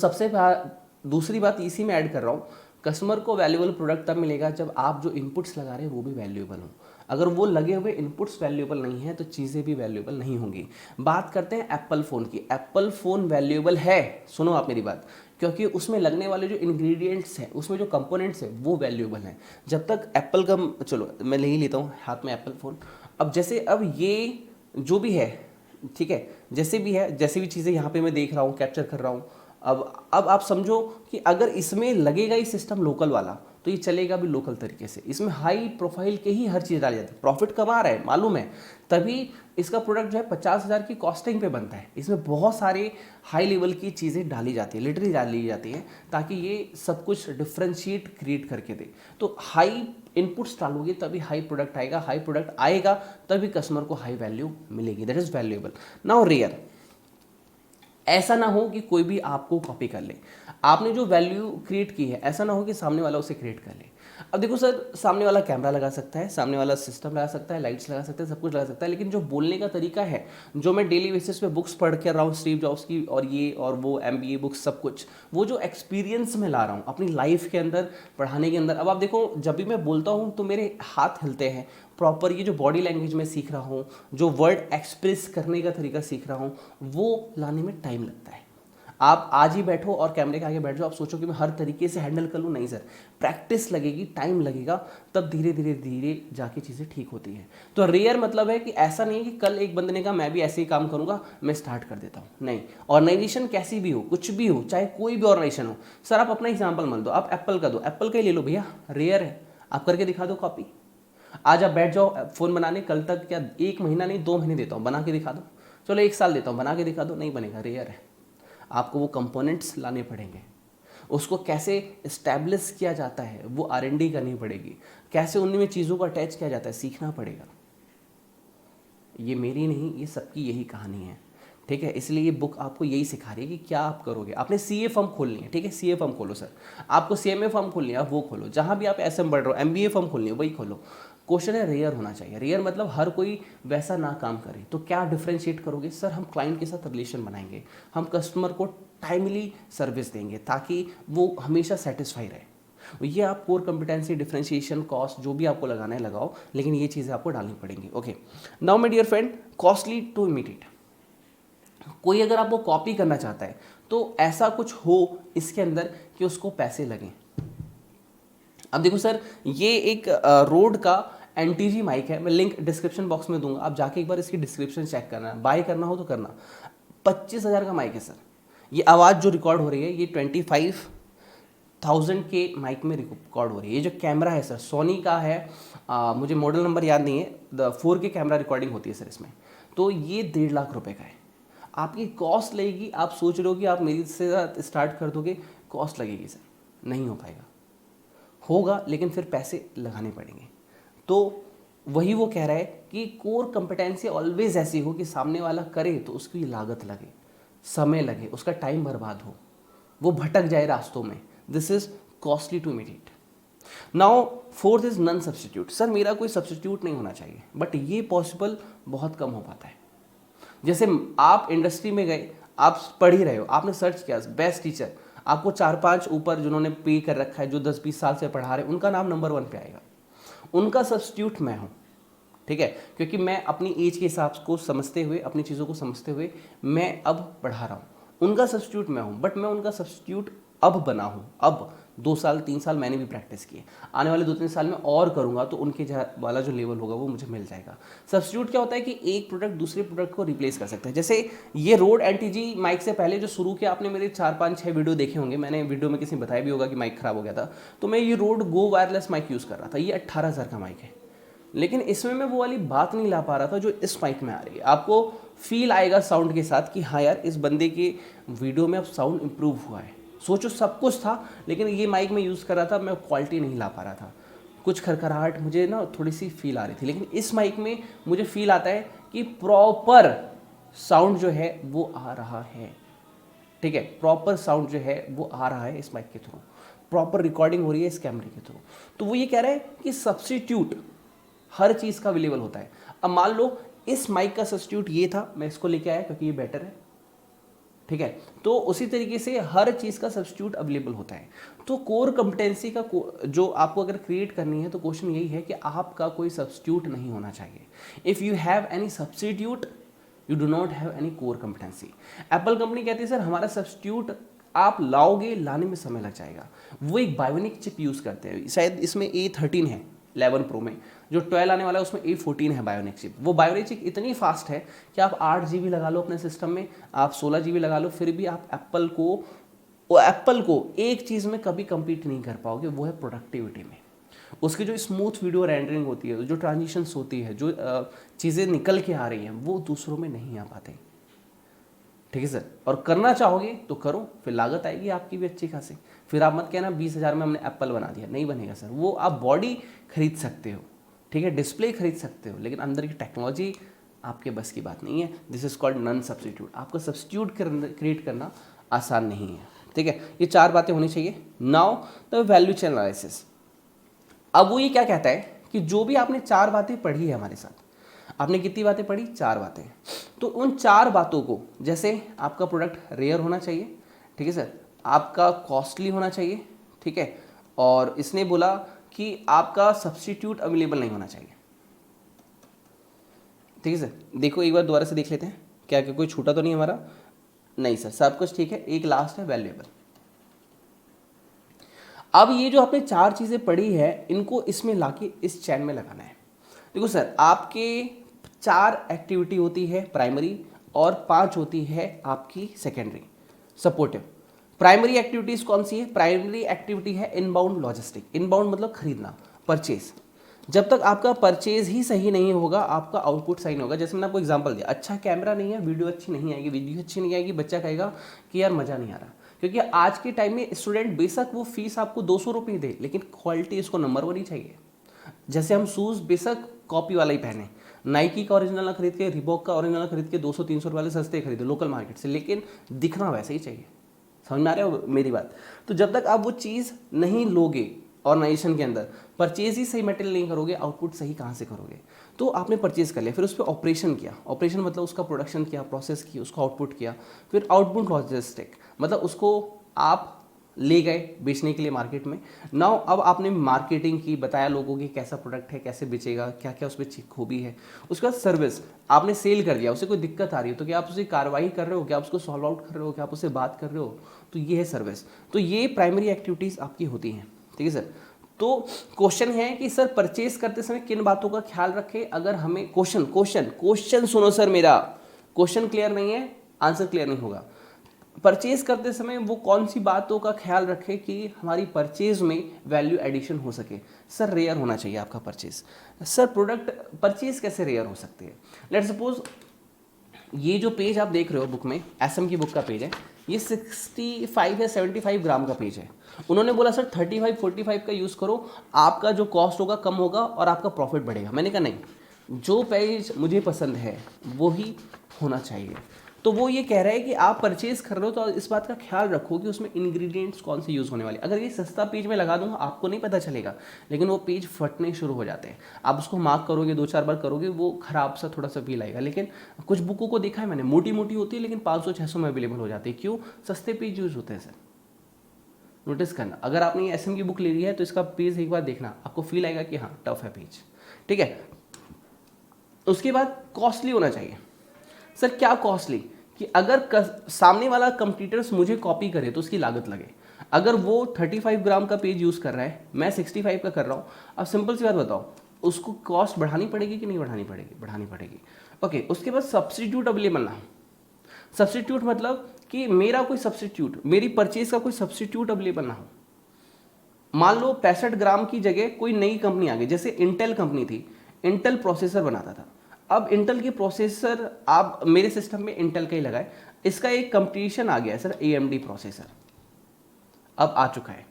S1: दूसरी बात इसी में ऐड कर रहा हूँ, कस्टमर को वैल्यूएबल प्रोडक्ट तब मिलेगा जब आप जो इनपुट्स लगा रहे हैं वो भी वैल्यूएबल हो। अगर वो लगे हुए इनपुट्स वैल्यूएबल नहीं है तो चीज़ें भी वैल्यूएबल नहीं होंगी। बात करते हैं एप्पल फ़ोन की। एप्पल फ़ोन वैल्यूएबल है, सुनो आप मेरी बात, क्योंकि उसमें लगने वाले जो इंग्रेडिएंट्स हैं, उसमें जो कंपोनेंट्स हैं वो वैल्यूएबल हैं। जब तक एप्पल का, चलो मैं ले ही लेता हूँ हाथ में एप्पल फ़ोन। अब जैसे अब ये जो भी है, ठीक है, जैसे भी है, जैसे भी चीज़ें यहाँ पे मैं देख रहा हूँ, कैप्चर कर रहा हूँ, अब आप समझो कि अगर इसमें लगेगा ही सिस्टम लोकल वाला तो ये चलेगा भी लोकल तरीके से। इसमें हाई प्रोफाइल के ही हर चीज़ डाली जाती है, प्रॉफिट कमा रहा है मालूम है, तभी इसका प्रोडक्ट जो है 50,000 की कॉस्टिंग पे बनता है। इसमें बहुत सारे हाई लेवल की चीज़ें डाली जाती है, लिटरली डाली जाती हैं, ताकि ये सब कुछ डिफ्रेंशिएट क्रिएट करके दे। तो हाई इनपुट्स डालोगे तभी हाई प्रोडक्ट आएगा, हाई प्रोडक्ट आएगा तभी कस्टमर को हाई वैल्यू मिलेगी, that is valuable. Now rare, ऐसा ना हो कि कोई भी आपको कॉपी कर ले। आपने जो वैल्यू क्रिएट की है, ऐसा ना हो कि सामने वाला उसे क्रिएट कर ले। अब देखो सर, सामने वाला कैमरा लगा सकता है, सामने वाला सिस्टम लगा सकता है, लाइट्स लगा सकता है, सब कुछ लगा सकता है, लेकिन जो बोलने का तरीका है, जो मैं डेली बेसिस पे बुक्स पढ़ कर रहा हूँ, स्टीव जॉब्स की और ये और वो MBA बुक्स, सब कुछ, वो जो एक्सपीरियंस में ला रहा हूँ अपनी लाइफ के अंदर, पढ़ाने के अंदर। अब आप देखो, जब भी मैं बोलता हूँ तो मेरे हाथ हिलते हैं प्रॉपर। ये जो बॉडी लैंग्वेज में सीख रहा हूँ, जो वर्ड एक्सप्रेस करने का तरीका सीख रहा हूँ, वो लाने में टाइम लगता है। आप आज ही बैठो और कैमरे के आगे बैठ जाओ, आप सोचो कि मैं हर तरीके से हैंडल कर लूँ, नहीं सर, प्रैक्टिस लगेगी, टाइम लगेगा, तब धीरे धीरे धीरे जाके चीज़ें ठीक होती हैं। तो रेयर मतलब है कि ऐसा नहीं है कि कल एक बंदे ने कहा मैं भी ऐसे ही काम करूँगा, मैं स्टार्ट कर देता हूँ, नहीं। ऑर्गेनाइजेशन कैसी भी हो, कुछ भी हो, चाहे कोई भी ऑर्गेनाइजेशन हो, सर आप अपना एग्जाम्पल मान दो, आप एप्पल का दो, एप्पल का ही ले लो भैया, रेयर है, आप करके दिखा दो कॉपी। आज आप बैठ जाओ फ़ोन बनाने, कल तक क्या 1 महीना नहीं 2 महीने देता हूँ, बना के दिखा दो, चलो 1 साल देता हूँ, बना के दिखा दो, नहीं बनेगा, रेयर है। आपको वो कंपोनेंट्स लाने पड़ेंगे, उसको कैसे इस्टेब्लिश किया जाता है वो R&D करनी पड़ेगी, कैसे उनमें चीज़ों को अटैच किया जाता है सीखना पड़ेगा। ये मेरी नहीं, ये सबकी यही कहानी है, ठीक है। इसलिए ये बुक आपको यही सिखा रही है कि क्या आप करोगे। आपने CA फर्म खोलनी है, ठीक है, CA फर्म खोलो सर। आपको CMA फर्म खोलनी है, आप वो खोलो। जहाँ भी आप SM बढ़ रहे हो, MBA फर्म खोलनी है, वही खोलो। क्वेश्चन है रेयर होना चाहिए। रेयर मतलब हर कोई वैसा ना काम करे। तो क्या डिफ्रेंशिएट करोगे सर? हम क्लाइंट के साथ रिलेशन बनाएंगे, हम कस्टमर को टाइमली सर्विस देंगे ताकि वो हमेशा सेटिस्फाई रहे। ये आप कोर कॉम्पिटेंसी, डिफरेंशिएशन, कॉस्ट, जो भी आपको लगाना है लगाओ, लेकिन ये चीज़ें आपको डालनी पड़ेंगी। Okay, now my dear friend, costly to imitate. कोई अगर आपको कॉपी करना चाहता है तो ऐसा कुछ हो इसके अंदर कि उसको पैसे लगें। अब देखो सर, ये एक रोड का NTG माइक है, मैं लिंक डिस्क्रिप्शन बॉक्स में दूंगा, आप जाके एक बार इसकी डिस्क्रिप्शन चेक करना, बाय करना हो तो करना। 25,000 का माइक है सर। ये आवाज़ जो रिकॉर्ड हो रही है ये 25,000 के माइक में रिकॉर्ड हो रही है। ये जो कैमरा है सर, सोनी का है, मुझे मॉडल नंबर याद नहीं है, 4K कैमरा रिकॉर्डिंग होती है सर इसमें। तो ये 1.5 लाख रुपए का है। आपकी कॉस्ट लगेगी, आप सोच रहे हो कि आप मेरी से स्टार्ट कर दोगे, कॉस्ट लगेगी सर, नहीं हो पाएगा। होगा लेकिन फिर पैसे लगाने पड़ेंगे। तो वही वो कह रहा है कि कोर कंपिटेंसी ऑलवेज ऐसी हो कि सामने वाला करे तो उसकी लागत लगे, समय लगे, उसका टाइम बर्बाद हो, वो भटक जाए रास्तों में। This is costly to imitate. Now fourth is non substitute. Sir मेरा कोई सब्सटीट्यूट नहीं होना चाहिए, बट ये पॉसिबल बहुत कम हो पाता है। जैसे आप इंडस्ट्री में गए, आप पढ़ ही रहे हो, आपने सर्च किया बेस्ट टीचर, आपको 4-5 ऊपर जिन्होंने पे कर रखा है, जो 10-20 साल से पढ़ा रहे, उनका नाम नंबर 1 पे आएगा। उनका सब्स्टिट्यूट मैं हूँ, ठीक है, क्योंकि मैं अपनी एज के हिसाब को समझते हुए, अपनी चीज़ों को समझते हुए मैं अब पढ़ा रहा हूँ। उनका सब्स्टिट्यूट मैं हूँ, बट मैं उनका सब्स्टिट्यूट अब बना हूँ। अब 2 साल 3 साल मैंने भी प्रैक्टिस की है, आने वाले 2-3 साल में और करूँगा तो उनके वाला जो लेवल होगा वो मुझे मिल जाएगा। सब्स्टिट्यूट क्या होता है कि एक प्रोडक्ट दूसरे प्रोडक्ट को रिप्लेस कर सकता है। जैसे ये रोड NTG माइक से पहले जो शुरू किया, आपने मेरे 4-5-6 वीडियो देखे होंगे, मैंने वीडियो में किसी ने बताया भी होगा कि माइक ख़राब हो गया था, तो मैं ये रोड गो वायरलेस माइक यूज़ कर रहा था। ये 18,000 का माइक है, लेकिन इसमें मैं वो वाली बात नहीं ला पा रहा था जो इस माइक में आ रही है। आपको फील आएगा साउंड के साथ कि हाँ यार, इस बंदे के वीडियो में अब साउंड इंप्रूव हुआ है। सोचो, सब कुछ था, लेकिन ये माइक में यूज़ कर रहा था, मैं क्वालिटी नहीं ला पा रहा था, कुछ खरखराहट मुझे ना थोड़ी सी फील आ रही थी। लेकिन इस माइक में मुझे फील आता है कि प्रॉपर साउंड जो है वो आ रहा है, ठीक है, प्रॉपर साउंड जो है वो आ रहा है इस माइक के थ्रू, प्रॉपर रिकॉर्डिंग हो रही है इस कैमरे के थ्रू। तो वो ये कह रहा है कि सब्स्टिट्यूट हर चीज़ का अवेलेबल होता है। अब मान लो इस माइक का सब्स्टिट्यूट ये था, मैं इसको लेके आया क्योंकि ये बेटर है, ठीक है। तो उसी तरीके से हर चीज़ का सब्स्टिट्यूट अवेलेबल होता है। तो कोर कंपिटेंसी का जो आपको अगर क्रिएट करनी है तो क्वेश्चन यही है कि आपका कोई सब्स्टिट्यूट नहीं होना चाहिए। If you have any substitute you do not have any core competency. Apple company कहती है सर हमारा सब्स्टिट्यूट आप लाओगे, लाने में समय लग जाएगा। वो एक बायोनिक चिप यूज़ करते हैं, शायद इसमें A13 है 11 प्रो में, जो 12 आने वाला है उसमें A14 है बायोनिक चिप। वो बायोनिक चिप इतनी फास्ट है कि आप 8 GB लगा लो अपने सिस्टम में, आप 16 GB लगा लो, फिर भी आप एप्पल को एक चीज़ में कभी कम्पीट नहीं कर पाओगे, वो है प्रोडक्टिविटी में। उसकी जो स्मूथ वीडियो रेंडरिंग होती है, जो ट्रांजिशंस होती है, जो चीज़ें निकल के आ रही हैं, वो दूसरों में नहीं आ पाते। ठीक है सर, और करना चाहोगे तो करो, फिर लागत आएगी आपकी भी अच्छी खासी। फिर आप मत कहना 20,000 में हमने एप्पल बना दिया, नहीं बनेगा सर। वो आप बॉडी खरीद सकते हो, ठीक है, डिस्प्ले खरीद सकते हो, लेकिन अंदर की टेक्नोलॉजी आपके बस की बात नहीं है। This is called non substitute. आपको सब्स्टिट्यूट क्रिएट करना आसान नहीं है, ठीक है। ये 4 बातें होनी चाहिए। Now the value chain analysis. अब वो ये क्या कहता है कि जो भी आपने 4 बातें पढ़ी है हमारे साथ, आपने कितनी बातें पढ़ी? 4 बातें। तो उन 4 बातों को, जैसे आपका प्रोडक्ट रेयर होना चाहिए, ठीक है सर, आपका कॉस्टली होना चाहिए, ठीक है, और इसने बोला कि आपका सब्स्टिट्यूट अवेलेबल नहीं होना चाहिए, ठीक है सर। देखो एक बार दोबारा से देख लेते हैं, क्या कोई छूटा तो नहीं हमारा? नहीं सर, सब कुछ ठीक है। एक लास्ट है वैल्यूएबल। अब ये जो आपने 4 चीज़ें पढ़ी है, इनको इसमें लाके इस चैन में लगाना है। देखो सर, आपके 4 एक्टिविटी होती है प्राइमरी और 5 होती है आपकी सेकेंडरी सपोर्टिव। प्राइमरी एक्टिविटीज़ कौन सी है? प्राइमरी एक्टिविटी है इनबाउंड लॉजिस्टिक। इनबाउंड मतलब खरीदना, परचेज। जब तक आपका परचेज ही सही नहीं होगा, आपका आउटपुट सही नहीं होगा। जैसे मैंने आपको एग्जांपल दिया, अच्छा कैमरा नहीं है, वीडियो अच्छी नहीं आएगी, वीडियो अच्छी नहीं आएगी, बच्चा कहेगा कि यार मज़ा नहीं आ रहा। क्योंकि आज के टाइम में स्टूडेंट बेशक वो फीस आपको 200 रुपये दे, लेकिन क्वालिटी इसको नंबर 1 ही चाहिए। जैसे हम शूज़ बेशक कॉपी वाला ही पहने, नाइकी का ओरिजिनल ना खरीद के, रिबॉक का ओरिजिनल खरीद के 200-300 रुपये वाले सस्ते खरीदे लोकल मार्केट से, लेकिन दिखना वैसे ही चाहिए। समझ में आ रहा है मेरी बात? तो जब तक आप वो चीज़ नहीं लोगे ऑर्गेनाइजेशन के अंदर, परचेज ही सही मटेरियल नहीं करोगे, आउटपुट सही कहाँ से करोगे? तो आपने परचेज कर लिया, फिर उस पर ऑपरेशन किया। ऑपरेशन मतलब उसका प्रोडक्शन किया, प्रोसेस किया, उसका आउटपुट किया। फिर आउटपुट लॉजिस्टिक मतलब उसको आप ले गए बेचने के लिए मार्केट में। नाउ अब आपने मार्केटिंग की, बताया लोगों की कैसा प्रोडक्ट है, कैसे बेचेगा, क्या क्या उसमें खूबी है। उसके बाद सर्विस, आपने सेल कर दिया, उसे कोई दिक्कत आ रही है तो क्या आप उसे कार्रवाई कर रहे हो, क्या आप उसको सॉल्व आउट कर रहे हो, क्या आप उससे बात कर रहे हो, तो ये है सर्विस। तो ये प्राइमरी एक्टिविटीज़ आपकी होती हैं, ठीक है सर। तो क्वेश्चन है कि सर परचेज करते समय किन बातों का ख्याल रखें? अगर हमें क्वेश्चन सुनो सर, मेरा क्वेश्चन क्लियर नहीं है, आंसर क्लियर नहीं होगा। परचेज करते समय वो कौन सी बातों का ख्याल रखें कि हमारी परचेज में वैल्यू एडिशन हो सके? सर रेयर होना चाहिए आपका परचेज। सर प्रोडक्ट परचेज कैसे रेयर हो सकती है? लेट्स सपोज ये जो पेज आप देख रहे हो बुक में, एसएम की बुक का पेज है, ये 65 या 75 ग्राम का पेज है। उन्होंने बोला सर 35-45 का यूज़ करो, आपका जो कॉस्ट होगा कम होगा और आपका प्रॉफिट बढ़ेगा। मैंने कहा नहीं, जो पेज मुझे पसंद है वो ही होना चाहिए। तो वो ये कह रहा है कि आप परचेज कर रहे हो तो इस बात का ख्याल रखो कि उसमें इंग्रेडिएंट्स कौन से यूज़ होने वाले। अगर ये सस्ता पेज में लगा दूंगा आपको नहीं पता चलेगा, लेकिन वो पेज फटने शुरू हो जाते हैं। आप उसको मार्क करोगे, 2-4 बार करोगे, वो खराब सा थोड़ा सा फील आएगा। लेकिन कुछ बुकों को देखा है मैंने, मोटी मोटी होती है लेकिन 500-600 में अवेलेबल हो जाती है। क्यों? सस्ते पेज यूज़ होते हैं सर। नोटिस करना, अगर आपने ये एसएम की बुक ले ली है तो इसका पेज एक बार देखना, आपको फील आएगा कि हाँ टफ है पेज, ठीक है। उसके बाद कॉस्टली होना चाहिए। सर क्या कॉस्टली? कि अगर सामने वाला कंपटीटर्स मुझे कॉपी करे तो उसकी लागत लगे। अगर वो 35 ग्राम का पेज यूज़ कर रहा है, मैं 65 का कर रहा हूँ, अब सिंपल सी बात बताओ, उसको कॉस्ट बढ़ानी पड़ेगी कि नहीं बढ़ानी पड़ेगी? बढ़ानी पड़ेगी। ओके, उसके बाद सब्स्टिट्यूट अवेलेबल ना हो। सब्स्टिट्यूट मतलब कि मेरा कोई सब्स्टिट्यूट, मेरी परचेज का कोई सब्स्टिट्यूट अवेलेबल ना हो। मान लो 65 ग्राम की जगह कोई नई कंपनी आ गई, जैसे इंटेल कंपनी थी, इंटेल प्रोसेसर बनाता था। अब इंटेल के प्रोसेसर आप मेरे सिस्टम में इंटेल का ही लगाए, इसका एक कंपटीशन आ गया है सर, AMD प्रोसेसर अब आ चुका है।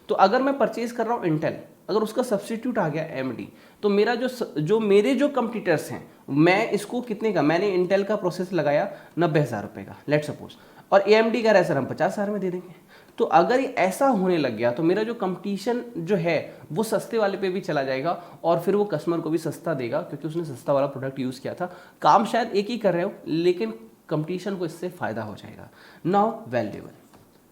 S1: तो अगर मैं परचेज कर रहा हूँ इंटेल, अगर उसका सब्स्टिट्यूट आ गया AMD, तो मेरा जो मेरे जो कंपटीटर्स हैं, मैं इसको कितने का, मैंने इंटेल का प्रोसेसर लगाया 90,000 रुपये का लेट सपोज, और AMD कह रहा है सर हम 50,000 में दे देंगे। तो अगर ऐसा होने लग गया तो मेरा जो कंपटीशन जो है वो सस्ते वाले पे भी चला जाएगा और फिर वो कस्टमर को भी सस्ता देगा, क्योंकि उसने सस्ता वाला प्रोडक्ट यूज़ किया था। काम शायद एक ही कर रहे हो लेकिन कंपटीशन को इससे फ़ायदा हो जाएगा। नाउ वैल्यूएबल,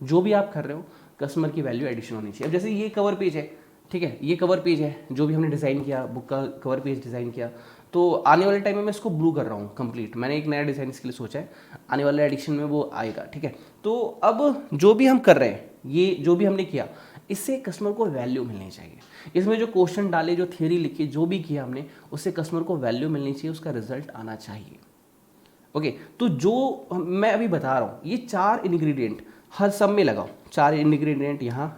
S1: जो भी आप कर रहे हो कस्टमर की वैल्यू एडिशन होनी चाहिए। अब जैसे ये कवर पेज है, ठीक है, ये कवर पेज है जो भी हमने डिज़ाइन किया, बुक का कवर पेज डिज़ाइन किया, तो आने वाले टाइम में मैं इसको ब्लू कर रहा हूँ कंप्लीट। मैंने एक नया डिज़ाइन इसके लिए सोचा है, आने वाले एडिशन में वो आएगा, ठीक है। तो अब जो भी हम कर रहे हैं, ये जो भी हमने किया, इससे कस्टमर को वैल्यू मिलनी चाहिए। इसमें जो क्वेश्चन डाले, जो थ्योरी लिखी, जो भी किया हमने, उससे कस्टमर को वैल्यू मिलनी चाहिए, उसका रिजल्ट आना चाहिए। ओके, तो जो मैं अभी बता रहा हूँ, ये 4 इंग्रेडिएंट हर सब में लगाओ, 4 इंग्रेडिएंट यहाँ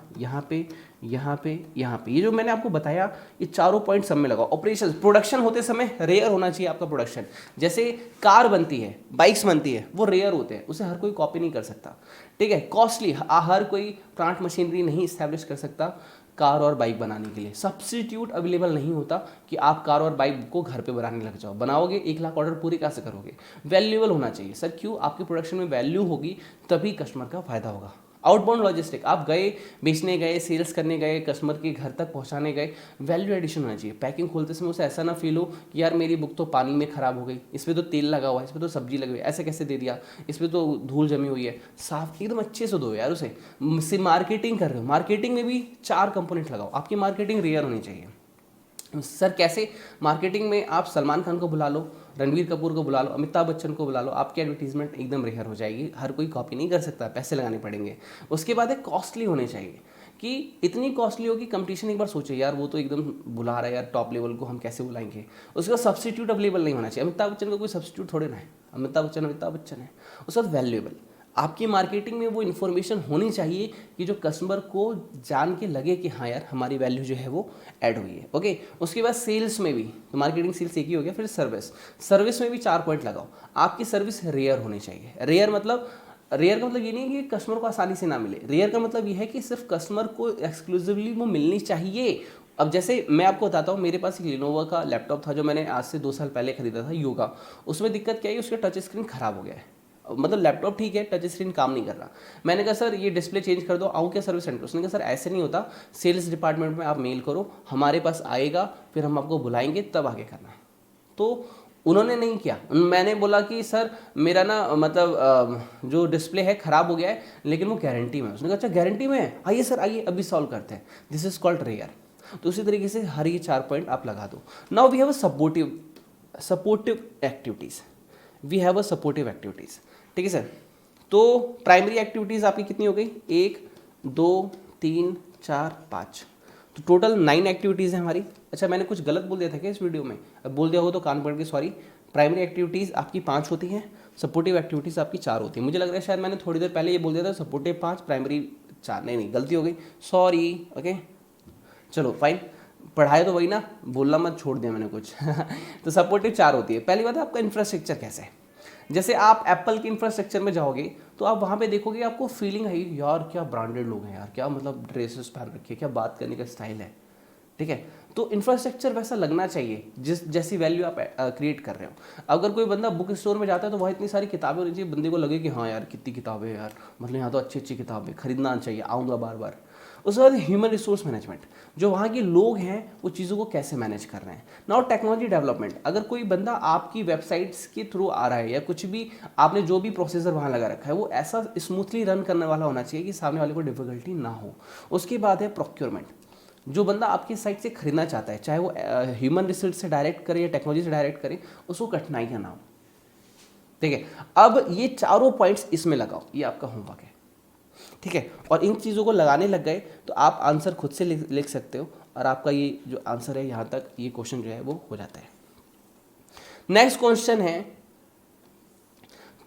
S1: पे, यहाँ पे, यहाँ पे, ये जो मैंने आपको बताया, ये चारों पॉइंट सब में लगाओ। ऑपरेशन, प्रोडक्शन होते समय रेयर होना चाहिए आपका प्रोडक्शन। जैसे कार बनती है, बाइक्स बनती है, वो रेयर होते हैं, उसे हर कोई कॉपी नहीं कर सकता, ठीक है। कॉस्टली, हर कोई प्लांट मशीनरी नहीं इस्टेब्लिश कर सकता कार और बाइक बनाने के लिए। सब्स्टिट्यूट अवेलेबल नहीं होता कि आप कार और बाइक को घर पे बनाने लग जाओ। बनाओगे 1 लाख ऑर्डर पूरे कैसे करोगे? वैल्यूएबल होना चाहिए सर। क्यों? आपकी प्रोडक्शन में वैल्यू होगी तभी कस्टमर का फायदा होगा। आउटबाउंड लॉजिस्टिक, आप गए, बेचने गए, सेल्स करने गए, कस्टमर के घर तक पहुंचाने गए, वैल्यू एडिशन होना चाहिए। पैकिंग खोलते समय उसे ऐसा ना फील हो कि यार मेरी बुक तो पानी में खराब हो गई, इसमें तो तेल लगा हुआ है, इसमें तो सब्जी लगी हुई है, ऐसे कैसे दे दिया, इसमें तो धूल जमी हुई है। साफ एकदम अच्छे से दो यार उसे। मार्केटिंग कर रहे हो, मार्केटिंग में भी 4 कंपोनेंट लगाओ। आपकी मार्केटिंग रेयर होनी चाहिए। सर कैसे? मार्केटिंग में आप सलमान खान को बुला लो, रणवीर कपूर को बुला लो, अमिताभ बच्चन को बुला लो, आपकी एडवर्टीजमेंट एकदम रेयर हो जाएगी। हर कोई कॉपी नहीं कर सकता, पैसे लगाने पड़ेंगे। उसके बाद एक कॉस्टली होने चाहिए, कि इतनी कॉस्टली हो कि कंपटीशन एक बार सोचे यार वो तो एकदम बुला रहा है यार, टॉप लेवल को हम कैसे बुलाएंगे। उसके बाद सब्स्टिट्यूट अवेलेबल नहीं होना चाहिए। अमिताभ बच्चन का कोई सब्स्टिट्यूट थोड़े ना है, अमिताभ बच्चन है। उसके बाद वैल्यूएबल, आपकी मार्केटिंग में वो इन्फॉर्मेशन होनी चाहिए कि जो कस्टमर को जान के लगे कि हाँ यार हमारी वैल्यू जो है वो ऐड हुई है। ओके, उसके बाद सेल्स में भी, तो मार्केटिंग सेल्स एक ही हो गया। फिर सर्विस में भी 4 पॉइंट लगाओ। आपकी सर्विस रेयर होनी चाहिए। रेयर का मतलब ये नहीं है कि कस्टमर को आसानी से ना मिले। रेयर का मतलब ये है कि सिर्फ कस्टमर को एक्सक्लूसिवली वो मिलनी चाहिए। अब जैसे मैं आपको बताता हूँ, मेरे पास एक लिनोवा का लैपटॉप था जो मैंने आज से 2 साल पहले खरीदा था, योगा। उसमें दिक्कत क्या है, उसका टच स्क्रीन खराब हो गया है। मतलब लैपटॉप ठीक है, टच स्क्रीन काम नहीं कर रहा। मैंने कहा सर ये डिस्प्ले चेंज कर दो, आऊँ क्या सर्विस सेंटर? उसने कहा सर ऐसे नहीं होता, सेल्स डिपार्टमेंट में आप मेल करो, हमारे पास आएगा, फिर हम आपको बुलाएंगे, तब आगे करना। तो उन्होंने नहीं किया। मैंने बोला कि सर मेरा ना मतलब जो डिस्प्ले है ख़राब हो गया है, लेकिन वो गारंटी में है। उसने कहा अच्छा गारंटी में है, आइए सर आइए अभी सॉल्व करते हैं। This is called rare. तो उसी तरीके से हर ये 4 पॉइंट आप लगा दो। Now we have a supportive activities. ठीक है सर। तो प्राइमरी एक्टिविटीज़ आपकी कितनी हो गई? 1 2 3 4 5, तो टोटल 9 एक्टिविटीज़ हैं हमारी। अच्छा मैंने कुछ गलत बोल दिया था क्या इस वीडियो में? अब बोल दिया हो तो कान पकड़ के सॉरी। प्राइमरी एक्टिविटीज़ आपकी 5 होती हैं, सपोर्टिव एक्टिविटीज़ आपकी 4 होती हैं। मुझे लग रहा है शायद मैंने थोड़ी देर पहले ये बोल दिया था सपोर्टिव 5 प्राइमरी 4। नहीं गलती हो गई, सॉरी। ओके चलो फाइन, पढ़ाए तो वही ना, बोलना मत छोड़ दिया मैंने कुछ। तो सपोर्टिव 4 होती है। पहली बात है आपका इंफ्रास्ट्रक्चर कैसा है। जैसे आप एप्पल के इंफ्रास्ट्रक्चर में जाओगे तो आप वहाँ पे देखोगे, आपको फीलिंग है यार क्या ब्रांडेड लोग हैं यार, क्या मतलब ड्रेसेस पहन रखी है, क्या बात करने का स्टाइल है, ठीक है। तो इंफ्रास्ट्रक्चर वैसा लगना चाहिए जैसी वैल्यू आप क्रिएट कर रहे हो। अगर कोई बंदा बुक स्टोर में जाता है तो वहाँ इतनी सारी किताबें होनी चाहिए, बंदे को लगे कि हाँ यार कितनी किताबें यार, मतलब यहाँ तो अच्छी अच्छी किताबें, खरीदना चाहिए, आऊँगा बार बार। उसके बाद ह्यूमन रिसोर्स मैनेजमेंट, जो वहाँ के लोग हैं वो चीज़ों को कैसे मैनेज कर रहे हैं। नाउ टेक्नोलॉजी डेवलपमेंट, अगर कोई बंदा आपकी वेबसाइट्स के थ्रू आ रहा है या कुछ भी आपने जो भी प्रोसेसर वहाँ लगा रखा है वो ऐसा स्मूथली रन करने वाला होना चाहिए कि सामने वाले को डिफिकल्टी ना हो। उसके बाद है प्रोक्योरमेंट, जो बंदा आपकी साइट से खरीदना चाहता है, चाहे वो ह्यूमन रिसोर्स से डायरेक्ट करे या टेक्नोलॉजी से डायरेक्ट करे, उसको कठिनाइयाँ ना हो, ठीक है। अब ये चारों पॉइंट्स इसमें लगाओ, ये आपका होमवर्क है, ठीक है। और इन चीज़ों को लगाने लग गए तो आप आंसर खुद से लिख सकते हो, और आपका ये जो आंसर है यहाँ तक ये क्वेश्चन जो है वो हो जाता है। नेक्स्ट क्वेश्चन है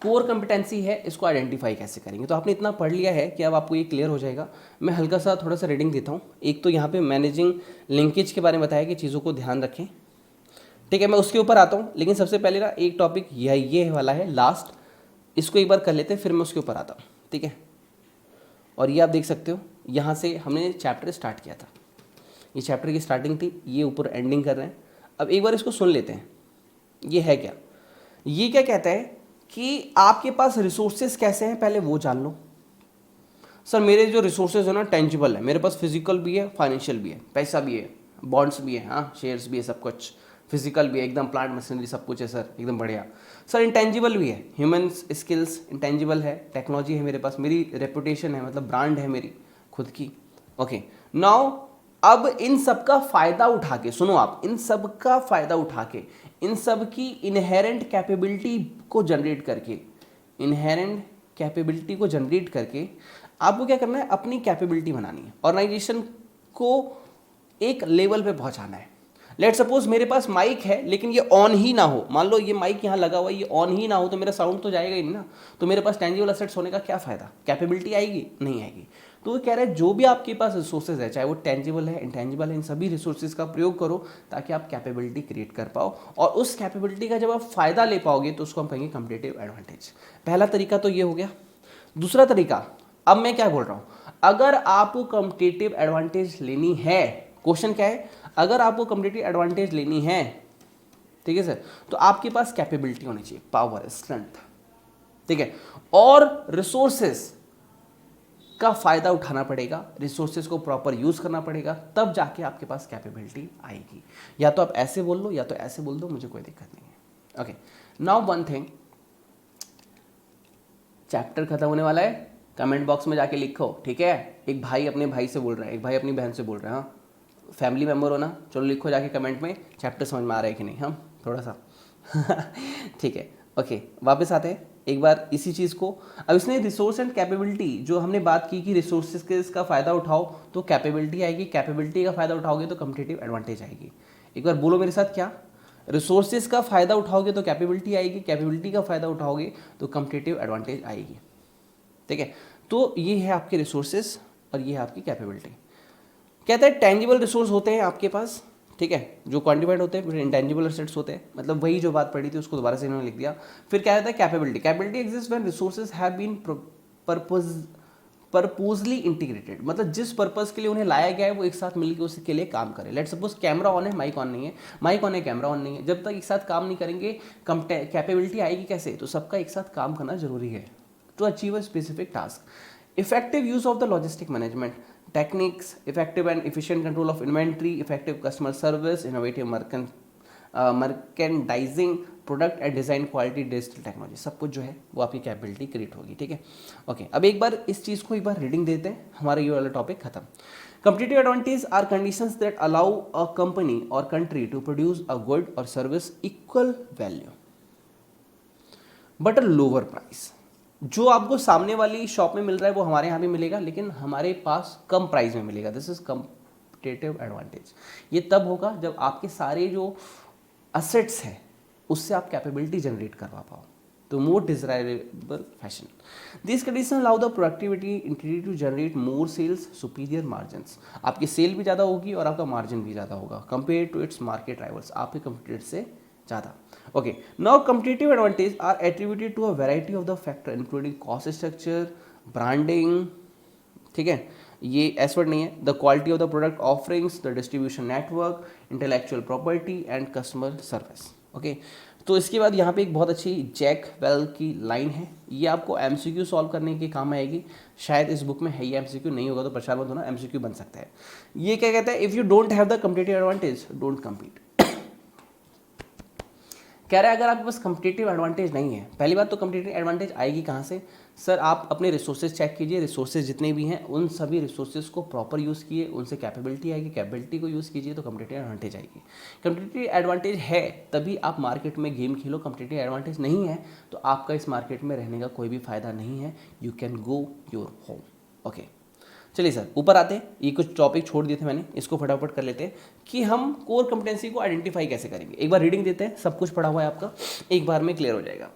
S1: कोर कंपिटेंसी है, इसको आइडेंटिफाई कैसे करेंगे। तो आपने इतना पढ़ लिया है कि अब आपको ये क्लियर हो जाएगा। मैं हल्का सा थोड़ा सा रीडिंग देता हूँ। एक तो यहाँ पे मैनेजिंग लिंकेज के बारे में बताया कि चीज़ों को ध्यान रखें, ठीक है। मैं उसके ऊपर आता हूँ, लेकिन सबसे पहले ना एक टॉपिक ये वाला है लास्ट, इसको एक बार कर लेते हैं, फिर मैं उसके ऊपर आता हूँ, ठीक है। और ये आप देख सकते हो, यहाँ से हमने चैप्टर स्टार्ट किया था, ये चैप्टर की स्टार्टिंग थी, ये ऊपर एंडिंग कर रहे हैं। अब एक बार इसको सुन लेते हैं, ये है क्या। ये क्या कहता है कि आपके पास रिसोर्सेज कैसे हैं, पहले वो जान लो। सर मेरे जो रिसोर्सेज है ना टेंजिबल है, मेरे पास फिजिकल भी है, फाइनेंशियल भी है, पैसा भी है, बॉन्ड्स भी है, हाँ शेयर्स भी है, सब कुछ फिजिकल भी है एकदम, प्लांट मशीनरी सब कुछ है सर, एकदम बढ़िया सर। इंटेंजिबल भी है, ह्यूमन स्किल्स इंटेंजिबल है, टेक्नोलॉजी है मेरे पास, मेरी रेपुटेशन है, मतलब ब्रांड है मेरी खुद की। ओके नाउ अब इन सब का फायदा उठा के, सुनो आप, इन सब का फायदा उठा के, इन सब की इनहेरेंट कैपेबिलिटी को जनरेट करके, इनहेरेंट कैपेबिलिटी को जनरेट करके आपको क्या करना है, अपनी कैपेबिलिटी बनानी है, ऑर्गेनाइजेशन को एक लेवल पे पहुंचाना है। लेट सपोज मेरे पास माइक है लेकिन ये ऑन ही ना हो, मान लो ये माइक यहाँ लगा हुआ है, ये ऑन ही ना हो तो मेरा साउंड तो जाएगा ही नहीं ना, तो मेरे पास टेंजिबल एसेट्स होने का क्या फायदा, कैपेबिलिटी आएगी नहीं आएगी। तो वो कह रहे हैं जो भी आपके पास रिसोर्सेज है, चाहे वो टेंजिबल है इंटेंजिबल है, इन सभी रिसोर्सेज का प्रयोग करो ताकि आप कैपेबिलिटी क्रिएट कर पाओ, और उस कैपेबिलिटी का जब आप फायदा ले पाओगे तो उसको हम कहेंगे कॉम्पिटिटिव एडवांटेज। पहला तरीका तो ये हो गया। दूसरा तरीका, अब मैं क्या बोल रहा हूं, अगर आपको कॉम्पिटिटिव एडवांटेज लेनी है, क्वेश्चन क्या है, अगर आपको कॉम्पिटिटिव एडवांटेज लेनी है, ठीक है सर, तो आपके पास कैपेबिलिटी होनी चाहिए, पावर, स्ट्रेंथ, ठीक है, और रिसोर्सेस का फायदा उठाना पड़ेगा, रिसोर्सेज को प्रॉपर यूज करना पड़ेगा, तब जाके आपके पास कैपेबिलिटी आएगी। या तो आप ऐसे बोल लो या तो ऐसे बोल दो, मुझे कोई दिक्कत नहीं है। Okay now one thing, chapter खत्म होने वाला है, कमेंट बॉक्स में जाके लिखो, ठीक है। एक भाई अपने भाई से बोल रहा है, एक भाई अपनी बहन से बोल रहा है, हाँ फैमिली मेम्बर हो ना, चलो लिखो जाके कमेंट में चैप्टर समझ में आ रहा है कि नहीं, हम थोड़ा सा ठीक है। ओके वापस आते हैं एक बार इसी चीज़ को। अब इसने रिसोर्स एंड कैपेबिलिटी जो हमने बात की कि रिसोर्सेज के इसका फ़ायदा उठाओ तो कैपेबिलिटी आएगी, कैपेबिलिटी का फ़ायदा उठाओगे तो कॉम्पिटिटिव एडवांटेज आएगी। एक बार बोलो मेरे साथ, क्या, रिसोर्सेज का फ़ायदा उठाओगे तो कैपेबिलिटी आएगी, कैपेबिलिटी का फ़ायदा उठाओगे तो कॉम्पिटिटिव एडवांटेज आएगी, ठीक है। तो ये है आपके रिसोर्सेज और ये है आपकी कैपेबिलिटी। कहते हैं टेंजिबल रिसोर्स होते हैं आपके पास, ठीक है, जो क्वान्टिफाइड होते हैं, फिर इंटेंजिबल एसेट्स होते हैं, मतलब वही जो बात पढ़ी थी उसको दोबारा से इन्होंने लिख दिया। फिर क्या रहता है capability, capability exist when resources have been purposely integrated, मतलब जिस पर्पज के लिए उन्हें लाया गया है वो एक साथ मिलकर उसके लिए काम करे। लेट सपोज कैमरा ऑन है, माइक ऑन नहीं है, माइक ऑन है, कैमरा ऑन नहीं है, जब तक एक साथ काम नहीं करेंगे कैपेबिलिटी आएगी कैसे, तो सबका एक साथ काम करना जरूरी है to achieve a specific task. Effective use of the logistic management techniques, effective and efficient control of inventory, effective customer service, innovative merchandising, product and design quality, digital technology, सब कुछ जो है वो आपकी कैपेबिलिटी क्रिएट होगी, ठीक है। Okay अब एक बार इस चीज़ को एक बार रीडिंग देते हैं, हमारा ये वाला टॉपिक खत्म। Competitive advantages are conditions that allow a company or country to produce a good or service equal value but a lower price। जो आपको सामने वाली शॉप में मिल रहा है वो हमारे यहाँ भी मिलेगा लेकिन हमारे पास कम प्राइस में मिलेगा, दिस इज कॉम्पिटिटिव एडवांटेज। ये तब होगा जब आपके सारे जो असेट्स हैं उससे आप कैपेबिलिटी जनरेट करवा पाओ, तो more desirable fashion. This condition allow the productivity interior to generate more sales, superior margins, आपकी सेल भी ज़्यादा होगी और आपका मार्जिन भी ज़्यादा होगा compare to its market rivals, आपके कंपटीटर से ज़्यादा। Okay, now competitive advantage are attributed to a variety of the factor including cost structure, branding, ठीक है, ये एस वर्ड नहीं है, the quality of the product offerings, the distribution network, intellectual property and customer service। Okay, तो इसके बाद यहाँ पे एक बहुत अच्छी जैक वेल की लाइन है, ये आपको MCQ सॉल्व करने के काम आएगी, शायद इस बुक में है ये MCQ, नहीं होगा तो परेशान मत होना, MCQ बन सकता है। ये क्या कहता है, if you don't have the competitive advantage don't compete। कह रहा है अगर आपके पास कॉम्पिटिटिव एडवांटेज नहीं है, पहली बात तो कॉम्पिटिटिव एडवांटेज आएगी कहाँ से सर, आप अपने रिसोर्सेज चेक कीजिए, रिसोर्सेज जितने भी हैं उन सभी रिसोर्सेज को प्रॉपर यूज़ कीजिए, उनसे कैपेबिलिटी आएगी, कैपेबिलिटी को यूज़ कीजिए तो कॉम्पिटिटिव एडवांटेज आएगी। कॉम्पिटिटिव एडवांटेज है तभी आप मार्केट में गेम खेलो, कॉम्पिटिटिव एडवांटेज नहीं है तो आपका इस मार्केट में रहने का कोई भी फायदा नहीं है, you can go your home. Okay चलिए सर ऊपर आते हैं, ये कुछ टॉपिक छोड़ दिए थे मैंने, इसको फटाफट कर लेते हैं कि हम कोर कंपिटेंसी को आइडेंटिफाई कैसे करेंगे। एक बार रीडिंग देते हैं, सब कुछ पढ़ा हुआ है आपका, एक बार में क्लियर हो जाएगा।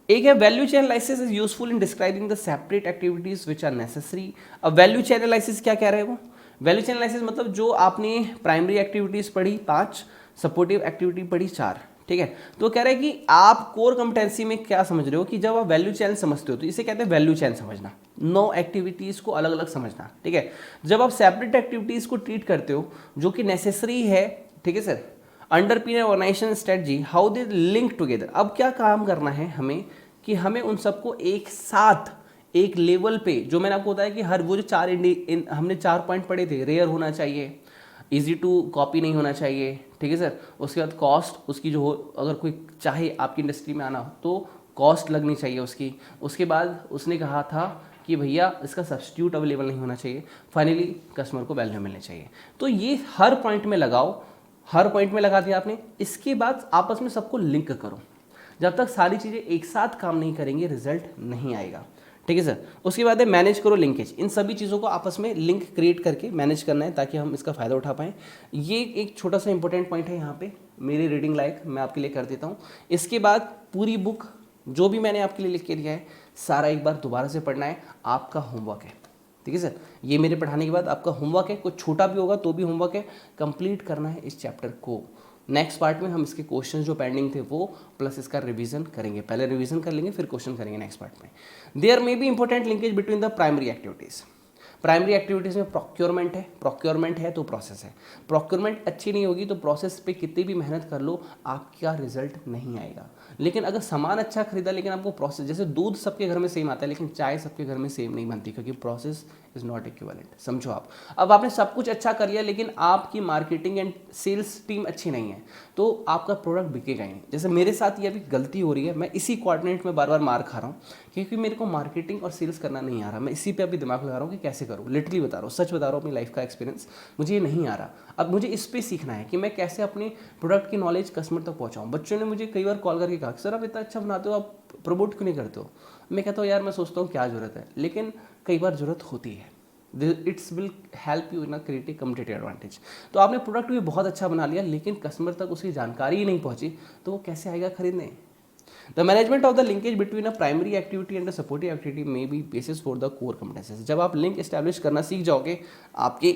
S1: एक है value chain analysis is useful in describing the separate activities which are necessary. अब वैल्यू चेन एनालिसिस क्या कह रहे हैं वो, वैल्यू चेन एनालिसिस मतलब जो आपने प्राइमरी एक्टिविटीज पढ़ी 5, सपोर्टिव एक्टिविटी पढ़ी 4, ठीक है। तो कह रहे हैं कि आप कोर कॉम्पिटेंसी में क्या समझ रहे हो कि जब आप वैल्यू चेन समझते हो तो इसे कहते हैं वैल्यू चेन समझना, 9 एक्टिविटीज़ को अलग अलग समझना, ठीक है। जब आप सेपरेट एक्टिविटीज़ को ट्रीट करते हो जो कि नेसेसरी है, ठीक है sir, underpin organisation strategy how they link together. अब क्या काम करना है हमें कि हमें उन सबको एक साथ एक लेवल पे, जो मैंने आपको बताया कि हर वो जो हमने 4 पॉइंट पढ़े थे, रेयर होना चाहिए, इजी टू कॉपी नहीं होना चाहिए, ठीक है सर। उसके बाद कॉस्ट उसकी जो हो, अगर कोई चाहे आपकी इंडस्ट्री में आना तो कॉस्ट लगनी चाहिए उसकी। उसके बाद उसने कहा था कि भैया इसका सब्स्टिट्यूट अवेलेबल नहीं होना चाहिए। फाइनली कस्टमर को वैल्यू मिलनी चाहिए। तो ये हर पॉइंट में लगाओ, हर पॉइंट में लगा दिया आपने। इसके बाद आपस में सबको लिंक करो। जब तक सारी चीज़ें एक साथ काम नहीं करेंगे रिजल्ट नहीं आएगा, ठीक है सर। उसके बाद है मैनेज करो लिंकेज। इन सभी चीज़ों को आपस में लिंक क्रिएट करके मैनेज करना है ताकि हम इसका फ़ायदा उठा पाएँ। ये एक छोटा सा इंपॉर्टेंट पॉइंट है यहाँ पे मेरी रीडिंग लायक, मैं आपके लिए कर देता हूँ। इसके बाद पूरी बुक जो भी मैंने आपके लिए लिख के दिया है सारा एक बार दोबारा से पढ़ना है, आपका होमवर्क है, ठीक है सर। ये मेरे पढ़ाने के बाद आपका होमवर्क है, कुछ छोटा भी होगा तो भी होमवर्क है, कंप्लीट करना है इस चैप्टर को। नेक्स्ट पार्ट में हम इसके क्वेश्चंस जो पेंडिंग थे वो प्लस इसका रिवीजन करेंगे। पहले रिवीजन कर लेंगे फिर क्वेश्चन करेंगे नेक्स्ट पार्ट में। There may be important linkage between the primary activities. Primary activities में प्रोक्योरमेंट है तो प्रोसेस है। प्रोक्योरमेंट अच्छी नहीं होगी तो प्रोसेस पे कितनी भी मेहनत कर लो आपका रिजल्ट नहीं आएगा। लेकिन अगर सामान अच्छा खरीदा लेकिन आपको प्रोसेस, जैसे दूध सबके घर में सेम आता है लेकिन चाय सबके घर में सेम नहीं बनती क्योंकि प्रोसेस इज नॉट इक्विवेलेंट। समझो आप, अब आपने सब कुछ अच्छा कर लिया लेकिन आपकी मार्केटिंग एंड सेल्स टीम अच्छी नहीं है तो आपका प्रोडक्ट बिकेगा ही नहीं। जैसे मेरे साथ ये अभी गलती हो रही है, मैं इसी कोऑर्डिनेट में बार बार मार खा रहा हूँ क्योंकि मेरे को मार्केटिंग और सेल्स करना नहीं आ रहा। मैं इसी पे अभी दिमाग लगा रहा हूँ कि कैसे करूँ। लिटरली बता रहा हूँ, सच बता रहा हूँ, अपनी लाइफ का एक्सपीरियंस, मुझे ये नहीं आ रहा। अब मुझे इस पे सीखना है कि मैं कैसे अपने प्रोडक्ट की नॉलेज कस्टमर तक पहुँचाऊँ। बच्चों ने मुझे कई बार कॉल करके कहा सर आप इतना अच्छा बनाते हो, आप प्रमोट क्यों नहीं करते हो। मैं कहता हूँ यार मैं सोचता हूँ क्या ज़रूरत है, लेकिन कई बार ज़रूरत होती है। It's will help you in creative competitive advantage. तो आपने प्रोडक्ट भी बहुत अच्छा बना लिया लेकिन कस्टमर तक उसकी जानकारी ही नहीं पहुंची तो वो कैसे आएगा खरीदने। The management of the linkage between a primary activity and the supportive activity may be basis for the core कम्पिटेंसीज। जब आप लिंक एस्टैब्लिश करना सीख जाओगे आपकी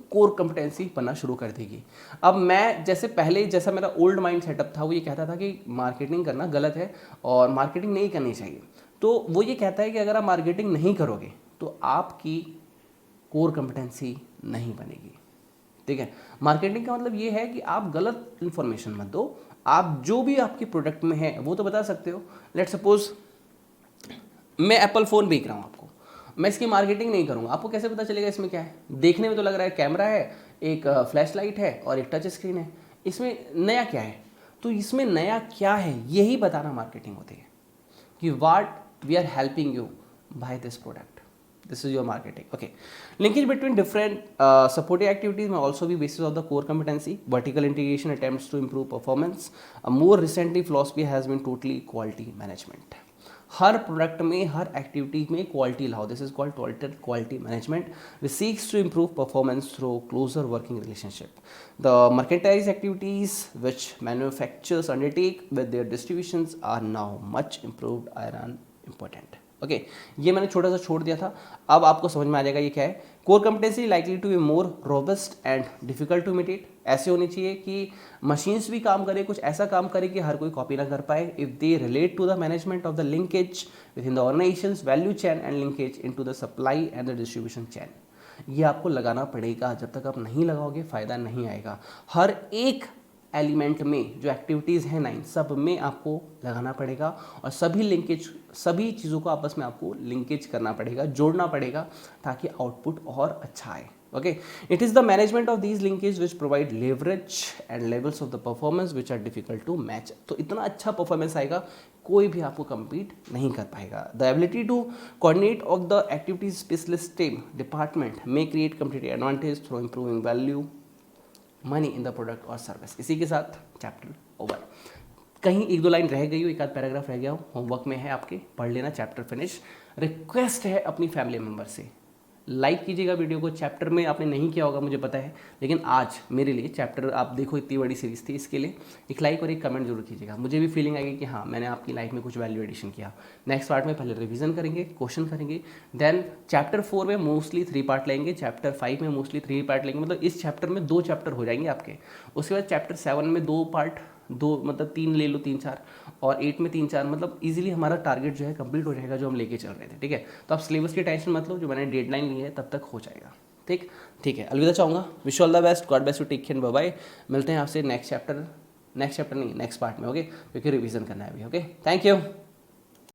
S1: कोर कम्पिटेंसी बनना शुरू कर देगी। अब मैं जैसा मेरा ओल्ड माइंड सेटअप था वो ये कहता था कि मार्केटिंग करना गलत है और मार्केटिंग नहीं करनी चाहिए। तो वो ये कहता है कि अगर आप मार्केटिंग नहीं करोगे तो आपकी कोर कम्पिटेंसी नहीं बनेगी, ठीक है। मार्केटिंग का मतलब ये है कि आप गलत इन्फॉर्मेशन मत दो, आप जो भी आपके प्रोडक्ट में है वो तो बता सकते हो। लेट सपोज मैं एप्पल फ़ोन बेच रहा हूँ आपको, मैं इसकी मार्केटिंग नहीं करूँगा, आपको कैसे पता चलेगा इसमें क्या है। देखने में तो लग रहा है कैमरा है, एक फ्लैश लाइट है और एक टच स्क्रीन है, इसमें नया क्या है। तो इसमें नया क्या है यही बताना मार्केटिंग होती है कि what we are helping you by this product, this is your marketing. Okay, linkage between different supporting activities may also be basis of the core competency. Vertical integration attempts to improve performance. A more recently philosophy has been totally quality management. हर product में हर activity में quality लाओ, this is called total quality management which seeks to improve performance through closer working relationship. The merchandise activities which manufacturers undertake with their distributions are now much improved iron important. Okay, ये मैंने छोटा सा छोड़ दिया था, अब आपको समझ में आ जाएगा ये क्या है. Core competency likely to be more robust and difficult to imitate. ऐसे होनी चाहिए कि मशीन्स भी काम करे, कुछ ऐसा काम करे कि हर कोई कॉपी ना कर पाए. If they relate to the management of the linkage within the organisation's value chain and linkage into the supply and the distribution chain. ये आपको लगाना पड़ेगा, जब तक आप नहीं लगाओगे फ़ायदा नहीं आएगा. हर एक एलिमेंट में जो एक्टिविटीज़ हैं 9 सब में आपको लगाना पड़ेगा और सभी लिंकेज, सभी चीज़ों को आपस में आपको लिंकेज करना पड़ेगा, जोड़ना पड़ेगा ताकि आउटपुट और अच्छा आए. Okay, it is the management of these linkage which provide leverage and levels of the performance which are difficult to match. तो इतना अच्छा परफॉर्मेंस आएगा कोई भी आपको compete नहीं कर पाएगा. The ability to coordinate of the activities specialist team department may create competitive advantage through improving value money in the product और सर्विस. इसी के साथ चैप्टर ओवर. कहीं 1-2 लाइन रह गई हो, एक आध पैराग्राफ रह गया हो, होमवर्क में है आपके, पढ़ लेना, चैप्टर फिनिश. रिक्वेस्ट है अपनी फैमिली मेम्बर से लाइक कीजिएगा वीडियो को. चैप्टर में आपने नहीं किया होगा मुझे पता है, लेकिन आज मेरे लिए चैप्टर आप देखो इतनी बड़ी सीरीज़ थी, इसके लिए एक लाइक और एक कमेंट जरूर कीजिएगा. मुझे भी फीलिंग आएगी कि हाँ मैंने आपकी लाइफ में कुछ वैल्यू एडिशन किया. नेक्स्ट पार्ट में पहले रिवीजन करेंगे, क्वेश्चन करेंगे, देन चैप्टर 4 में मोस्टली 3 पार्ट लेंगे, चैप्टर 5 में मोस्टली 3 पार्ट लेंगे. मतलब इस चैप्टर में 2 चैप्टर हो जाएंगे आपके. उसके बाद चैप्टर 7 में 2 पार्ट, 2 मतलब 3 ले लो, 3-4, और 8 में 3-4, मतलब इजीली हमारा टारगेट जो है कंप्लीट हो जाएगा जो हम लेके चल रहे थे. ठीक है, तो आप सिलेबस की टेंशन मत लो, जो मैंने डेडलाइन ली है तब तक हो जाएगा. ठीक है, अलविदा चाहूँगा. Wish all the best, god best, to take care, bye bye. मिलते हैं आपसे नेक्स्ट चैप्टर नहीं नेक्स्ट पार्ट में. ओके, क्योंकि रिवीजन करना है अभी. Okay, thank you.